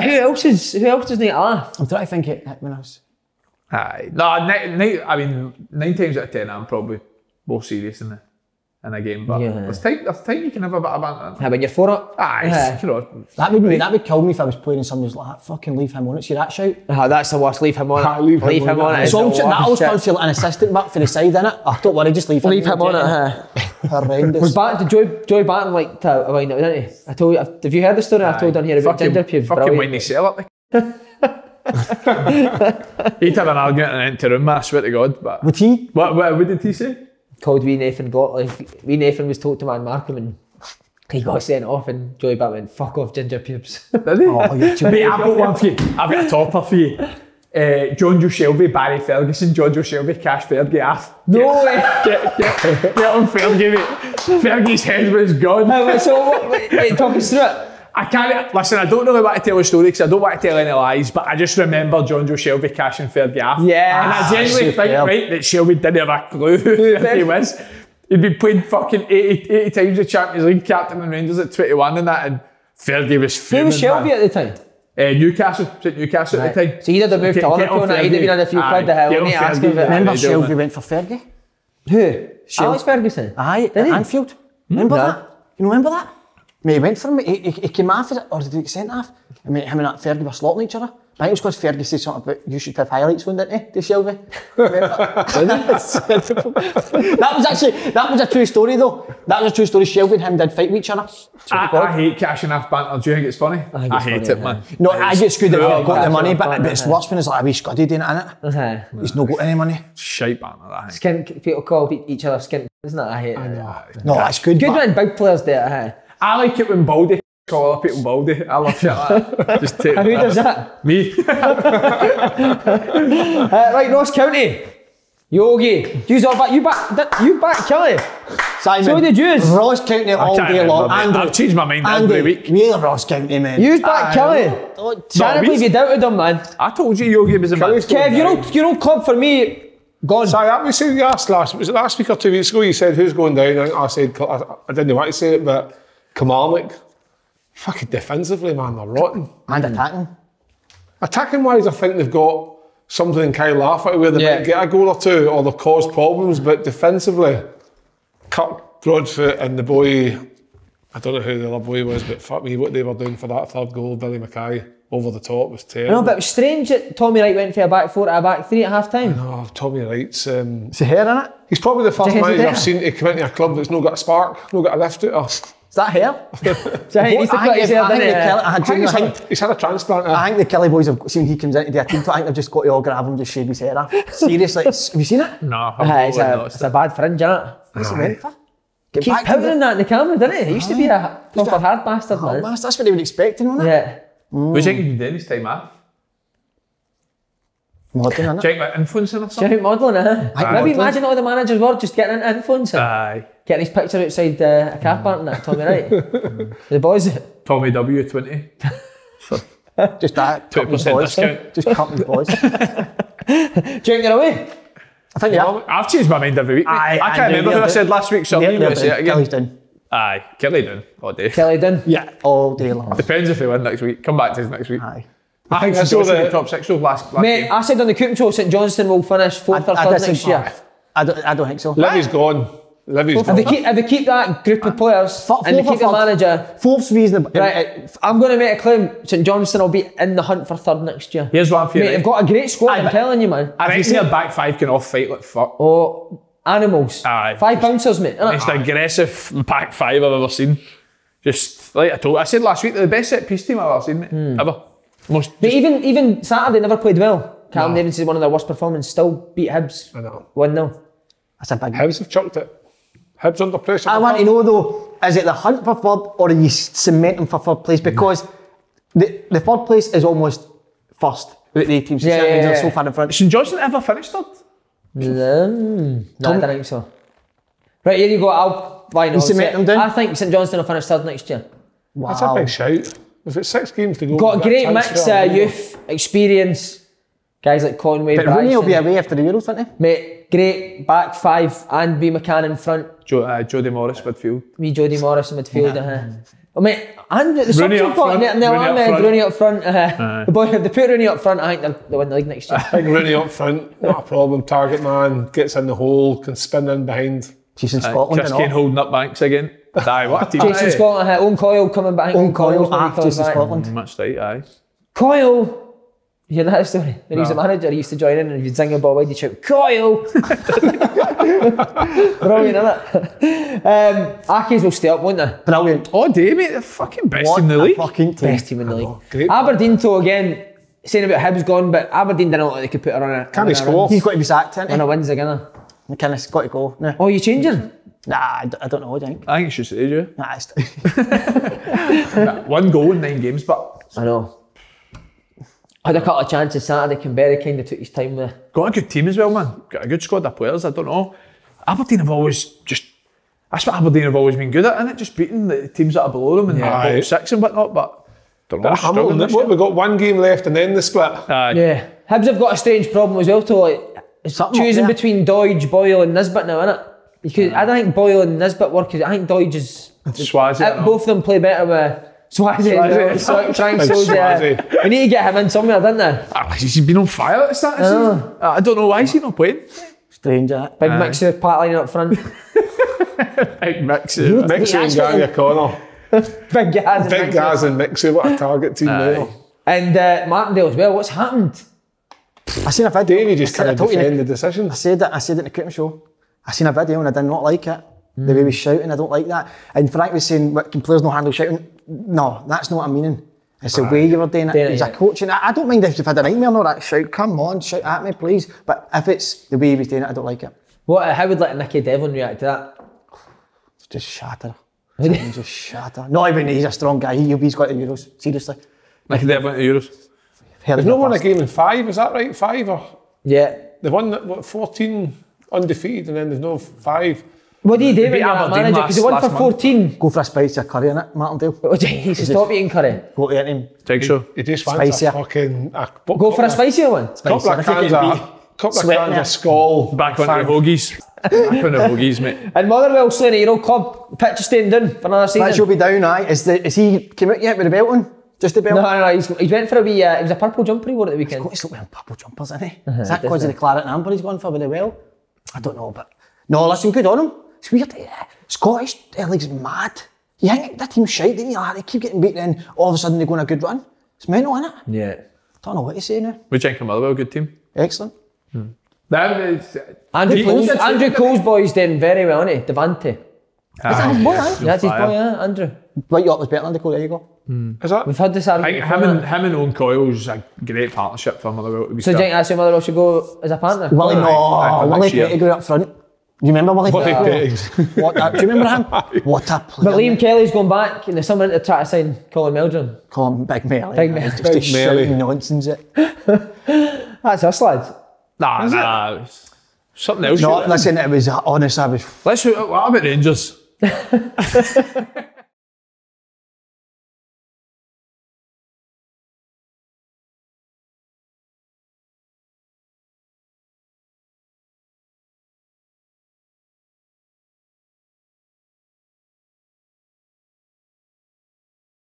[SPEAKER 1] Who else does need a laugh?
[SPEAKER 4] I'm trying to think it when I was.
[SPEAKER 2] Aye. No, I mean 9 times out of 10 I'm probably more serious than that. in a game, but there's time you can have a bit of banter.
[SPEAKER 1] When you're for it.
[SPEAKER 2] Aye, you know.
[SPEAKER 4] That would kill me if I was playing and somebody was like, fucking leave him on it. See that shout?
[SPEAKER 1] That's the worst, leave him on it.
[SPEAKER 3] Leave him on it.
[SPEAKER 4] That always comes to like an assistant back for the side, innit? Oh, don't worry, just leave him
[SPEAKER 1] on it.
[SPEAKER 4] Horrendous.
[SPEAKER 1] Was Barton, Joy Barton like to wind up, didn't he? I told you, have you heard the story I told on here about ginger pubes?
[SPEAKER 2] Fucking when they sell it. He'd had an argument in an empty room, I swear to God. But
[SPEAKER 4] would he?
[SPEAKER 2] What did he say?
[SPEAKER 1] Called wee Nathan wee Nathan was told to man Markham and he got sent off and Joey Bat went, fuck off ginger pubes.
[SPEAKER 2] Did he? Mate, I've got one for you. I've got a topper for you. John Joe Shelby, Barry Ferguson, John Joe Shelby, Cash Fergie off.
[SPEAKER 1] No way!
[SPEAKER 2] Get on Fergie, mate. Fergie's head was gone.
[SPEAKER 1] Wait, talk us through it.
[SPEAKER 2] I can't, listen, I don't really want to tell a story because I don't want to tell any lies, but I just remember John Joe Shelby cashing Fergie off.
[SPEAKER 1] Yeah.
[SPEAKER 2] And I genuinely think, right, that Shelby didn't have a clue who he was. He'd been playing fucking 80 times the Champions League captain and Rangers at 21 and that, and Fergie was fuming.
[SPEAKER 1] Who was Shelby at the time?
[SPEAKER 2] Newcastle at the time.
[SPEAKER 1] So he'd have moved to Liverpool and he'd have been on a few quid the hell, wouldn't he? Ask him about it.
[SPEAKER 4] Remember Shelby went for Fergie?
[SPEAKER 1] Who? Alex Ferguson?
[SPEAKER 4] Aye, at Anfield. Remember that? You remember that? Mate, he went for him, he came off, or did he get sent off? I mean, him and that Fergie were slaughtering each other. I think it was because Fergie said something about you should have highlights one, didn't he, to Shelby? that was a true story though. That was a true story. Shelby and him did fight with each other.
[SPEAKER 2] I hate cashing off banter. Do you think it's funny? I hate it, man.
[SPEAKER 4] No, I get screwed if I've got the money, but it's worse when it's like a wee scuddy doing it, innit? He's not got any money.
[SPEAKER 2] Shite banter, I think.
[SPEAKER 1] People call each other skint, isn't it? I hate it.
[SPEAKER 4] No, that's good.
[SPEAKER 1] Good when big players do it,
[SPEAKER 2] I like it when Baldy call other people Baldy. I love shit like that. Just take
[SPEAKER 1] who does that?
[SPEAKER 2] Me.
[SPEAKER 1] Right, Ross County. Yogi. You back Kelly.
[SPEAKER 4] Simon.
[SPEAKER 1] So did you.
[SPEAKER 4] Ross County all day long.
[SPEAKER 2] I've changed my mind every week.
[SPEAKER 4] We're Ross County, man.
[SPEAKER 1] You back Kelly. Can't believe you doubted him, man.
[SPEAKER 2] I told you Yogi was a man.
[SPEAKER 1] Kev, you don't club for me. Gone.
[SPEAKER 3] Sorry, that was you asked was it last week or 2 weeks ago? You said who's going down? I said I didn't want to say it, but Kilmarnock, fucking defensively, man, they're rotten.
[SPEAKER 4] And attacking.
[SPEAKER 3] Attacking wise, I think they've got something in Kyle Lafferty where they might get a goal or two, or they've caused problems. But defensively, Kirk Broadfoot and the boy, I don't know who the other boy was, but fuck me, what they were doing for that third goal, Billy Mackay. Over the top was terrible.
[SPEAKER 1] No, but it was strange that Tommy Wright went for a back four to a back three at half time.
[SPEAKER 3] No, Tommy Wright's.
[SPEAKER 4] It's a hair in it.
[SPEAKER 3] He's probably the first manager I've seen to come into a club that's not got a spark, not got a lift out of.
[SPEAKER 4] Is that hair?
[SPEAKER 3] He's had a transplant.
[SPEAKER 4] I think the Kelly boys have seen he comes into their team. I think they've just got to all grab him, just shave his hair off. Seriously, have you seen it?
[SPEAKER 2] No,
[SPEAKER 1] it's a bad fringe, isn't it?
[SPEAKER 4] What's it meant for?
[SPEAKER 1] Keep powdering that in the camera, didn't it? He used to be a proper hard bastard, man.
[SPEAKER 4] That's what they were expecting, wasn't it?
[SPEAKER 1] Yeah.
[SPEAKER 2] What do you think he can do this time off?
[SPEAKER 4] Modelling, innit?
[SPEAKER 2] Do you think like influencing or something?
[SPEAKER 1] Giant modelling, Maybe imagine all the managers were just getting into influencing.
[SPEAKER 2] Aye.
[SPEAKER 1] Getting his picture outside a car park and that, Tommy Wright. The boys.
[SPEAKER 2] Tommy W20.
[SPEAKER 4] Just that.
[SPEAKER 2] 20% discount.
[SPEAKER 4] Just company boys.
[SPEAKER 1] Do you think you're away?
[SPEAKER 4] I think yeah.
[SPEAKER 2] I've changed my mind every week. I can't remember who I said last week, so I'm going to say it again.
[SPEAKER 4] Kelly's done.
[SPEAKER 2] Aye, Kelly done all day.
[SPEAKER 1] Kelly done?
[SPEAKER 4] Yeah, all day long.
[SPEAKER 2] Depends if they win next week. Come back to us next week.
[SPEAKER 4] Aye.
[SPEAKER 2] I think St Johnstone in top six though last
[SPEAKER 1] mate,
[SPEAKER 2] game.
[SPEAKER 1] I said on the Coop show St Johnstone will finish fourth or third next year.
[SPEAKER 4] I don't think so.
[SPEAKER 3] Livy's gone. Livy's gone.
[SPEAKER 1] If they keep that group of players and they keep the manager,
[SPEAKER 4] fourth's reasonable.
[SPEAKER 1] Right, I'm going to make a claim. St Johnstone will be in the hunt for third next year.
[SPEAKER 2] Here's one for you.
[SPEAKER 1] Mate, they've got a great squad. I'm telling you, man.
[SPEAKER 2] I think their back five can off fight like fuck.
[SPEAKER 1] Oh, animals.
[SPEAKER 2] Aye.
[SPEAKER 1] 5 bouncers, mate.
[SPEAKER 2] It's the aggressive back five I've ever seen. Just like I said last week, they're the best set piece team I've ever seen, mate. Ever. But
[SPEAKER 1] even Saturday never played well. Callum Davis is one of their worst performances. Still beat Hibs.
[SPEAKER 3] I know.
[SPEAKER 1] 1-0.
[SPEAKER 4] That's a big.
[SPEAKER 3] Hibs have chucked it. Hibs under pressure.
[SPEAKER 4] I want to know though, is it the hunt for third or are you cementing for third place? Because the third place is almost first out of the 8 teams. They're so far in front.
[SPEAKER 2] St Johnstone ever finished third?
[SPEAKER 1] No, I don't think so. Right, here you go. I think St Johnstone will finish third next year.
[SPEAKER 4] Wow.
[SPEAKER 3] That's a big shout. We've got 6 games to go.
[SPEAKER 1] Got a great mix of youth, experience, guys like Conway,
[SPEAKER 4] but Rooney will be away after the Euros, won't he?
[SPEAKER 1] Mate, great back five and B McCann in front.
[SPEAKER 2] Jody Morris midfield.
[SPEAKER 1] Me, Jody Morris in midfield. Oh, mate, and the
[SPEAKER 2] Rooney up front.
[SPEAKER 1] Rooney up front. The boy, if they put Rooney up front, I think they'll win the league next year.
[SPEAKER 3] I think Rooney up front, not a problem. Target man, gets in the hole, can spin in behind.
[SPEAKER 4] Chasing Scotland
[SPEAKER 2] Chris
[SPEAKER 4] and
[SPEAKER 2] Kane
[SPEAKER 4] all.
[SPEAKER 2] holding up Banks again. Aye, what a team.
[SPEAKER 1] Chasing Scotland, Owen Coyle coming back.
[SPEAKER 4] Owen Coyle
[SPEAKER 1] when he
[SPEAKER 4] after
[SPEAKER 1] comes
[SPEAKER 4] Chasing
[SPEAKER 1] back.
[SPEAKER 4] Scotland.
[SPEAKER 2] Much right, aye.
[SPEAKER 1] Coyle! You hear that story? When he was the manager, he used to join in and if you'd sing a ball wide, he'd shout, Coyle! Brilliant, isn't it? Accies will stay up, won't they?
[SPEAKER 4] Brilliant.
[SPEAKER 2] Oh, day, mate, the fucking best
[SPEAKER 4] What
[SPEAKER 2] in the
[SPEAKER 4] a
[SPEAKER 2] league.
[SPEAKER 4] fucking team.
[SPEAKER 1] Best team in the league.
[SPEAKER 3] great.
[SPEAKER 1] Aberdeen, though, again, saying about Hibs gone, but Aberdeen didn't look like they could put her on a...
[SPEAKER 3] Can he score?
[SPEAKER 4] He's got to be sacked, hasn't
[SPEAKER 1] On a
[SPEAKER 4] he?
[SPEAKER 1] wins again.
[SPEAKER 4] McInnes got to go. No.
[SPEAKER 1] Oh, you changing?
[SPEAKER 4] Nah, I don't know, I think.
[SPEAKER 2] I think it should say, yeah.
[SPEAKER 4] Nah, it's...
[SPEAKER 2] 1 goal in 9 games, but
[SPEAKER 1] I know. Had a couple of chances Saturday. Canberra kind of took his time there.
[SPEAKER 2] got a good team as well, man. Got a good squad of players. I don't know. Aberdeen have always just... That's what Aberdeen have always been good at, isn't it? Just beating the teams that are below them and bottom 6 and whatnot, but... Don't know.
[SPEAKER 3] Hamilton, what, we've got 1 game left and then the split.
[SPEAKER 2] Aye.
[SPEAKER 1] Yeah. Hibs have got a strange problem as well, too. Like, it's
[SPEAKER 4] Something
[SPEAKER 1] choosing
[SPEAKER 4] up there.
[SPEAKER 1] between Doidge, Boyle and Nisbet now, innit? Because I don't think Boyle and Nisbet work. I think Doidge is...
[SPEAKER 2] Swansea.
[SPEAKER 1] both of them play better with Swansea. So, trying
[SPEAKER 3] Big
[SPEAKER 1] so,
[SPEAKER 3] Swansea.
[SPEAKER 1] we need to get him in somewhere, don't they?
[SPEAKER 2] He's been on fire at the start of the season. I don't know why he's not playing.
[SPEAKER 4] Strange, that.
[SPEAKER 1] Big mixer, Pat lining up front.
[SPEAKER 2] Big mix.
[SPEAKER 3] Mixer and Gary O'Connor.
[SPEAKER 1] Big Gaz and
[SPEAKER 3] Big
[SPEAKER 1] Mixer.
[SPEAKER 3] Gaz and Mixer, what a target team there.
[SPEAKER 1] And Martindale as well. What's happened?
[SPEAKER 4] I seen a video.
[SPEAKER 3] Davey just
[SPEAKER 4] I
[SPEAKER 3] kind of
[SPEAKER 4] told you-
[SPEAKER 3] defend the decision.
[SPEAKER 4] I said it in the Cricket show. I seen a video and I did not like it. The way he was shouting, I don't like that. And Frank was saying, what, can players not handle shouting? No, that's not what I'm meaning. It's the way you were doing it. As a coach, and I don't mind if you've had a nightmare or that, shout, come on, shout at me, please. But if it's the way he was doing it, I don't like it.
[SPEAKER 1] How would like Nicky Devlin react to that?
[SPEAKER 4] It's just shatter. It's just shatter. No, I mean, he's a strong guy. He's got the Euros, seriously.
[SPEAKER 2] Like they went to Euros.
[SPEAKER 3] They've not won a game in 5, is that right? 5 or?
[SPEAKER 1] Yeah.
[SPEAKER 3] They've won, what, 14 undefeated and then there's no 5.
[SPEAKER 1] What do you do when
[SPEAKER 2] beat
[SPEAKER 1] you're that
[SPEAKER 2] Aberdeen
[SPEAKER 1] manager? Because they won
[SPEAKER 2] last
[SPEAKER 1] for
[SPEAKER 2] month.
[SPEAKER 1] 14.
[SPEAKER 4] Go for a spicy curry in it, Martindale.
[SPEAKER 1] Oh, he should stop eating curry.
[SPEAKER 4] Go to him.
[SPEAKER 2] Think so.
[SPEAKER 3] He just wants a
[SPEAKER 4] Spicier.
[SPEAKER 3] fucking...
[SPEAKER 1] Go for a spicier one.
[SPEAKER 3] Couple of cans of
[SPEAKER 4] Sweating it.
[SPEAKER 3] Skull.
[SPEAKER 2] Back on the hoagies. Back on the hoagies, mate.
[SPEAKER 1] And Motherwell saying, you know, club pitch is staying down for another season.
[SPEAKER 4] That should be down, aye. Is he came out yet with the belt on? Just the belt?
[SPEAKER 1] No, he went for a wee, it was a purple jumper he wore at the weekend.
[SPEAKER 4] He's got wearing purple jumpers, isn't he? Is that because of the claret and amber he's gone for with the well? I don't know, but... No, listen, good on him. It's weird. Scottish league's mad. You think that team's shite, didn't you? They keep getting beaten and all of a sudden they go on a good run. It's mental, isn't it?
[SPEAKER 1] Yeah.
[SPEAKER 4] Don't know what to say now.
[SPEAKER 2] We think Motherwell, good team.
[SPEAKER 4] Excellent.
[SPEAKER 1] Andrew Cole's boy's doing very well, isn't he? Devante.
[SPEAKER 4] Is that his boy, aye?
[SPEAKER 1] That's his boy, yeah, Andrew.
[SPEAKER 4] White York was better than the Cole, there you go.
[SPEAKER 3] Is that?
[SPEAKER 1] We've had this
[SPEAKER 2] I think
[SPEAKER 1] argument.
[SPEAKER 2] him and Owen Coyle's a great partnership for Motherwell to be
[SPEAKER 1] So do you
[SPEAKER 2] fair.
[SPEAKER 1] think that's who Motherwell should go as a partner?
[SPEAKER 4] Willie,
[SPEAKER 2] aye,
[SPEAKER 4] Willie
[SPEAKER 2] next year.
[SPEAKER 4] Pettigrew up front. Do you remember Willie
[SPEAKER 3] Willie
[SPEAKER 4] Pettigrew? Do you remember him? What a player.
[SPEAKER 1] But Liam Kelly's going back in the summer to try to sign Colin Meldrum.
[SPEAKER 4] Call him Big Melly.
[SPEAKER 1] Big Melly.
[SPEAKER 4] Just
[SPEAKER 3] Big Melly.
[SPEAKER 4] shouting nonsense.
[SPEAKER 1] That's us, lads.
[SPEAKER 2] Nah, it's something else.
[SPEAKER 4] No, listen, it was honest. I was.
[SPEAKER 2] What about Rangers?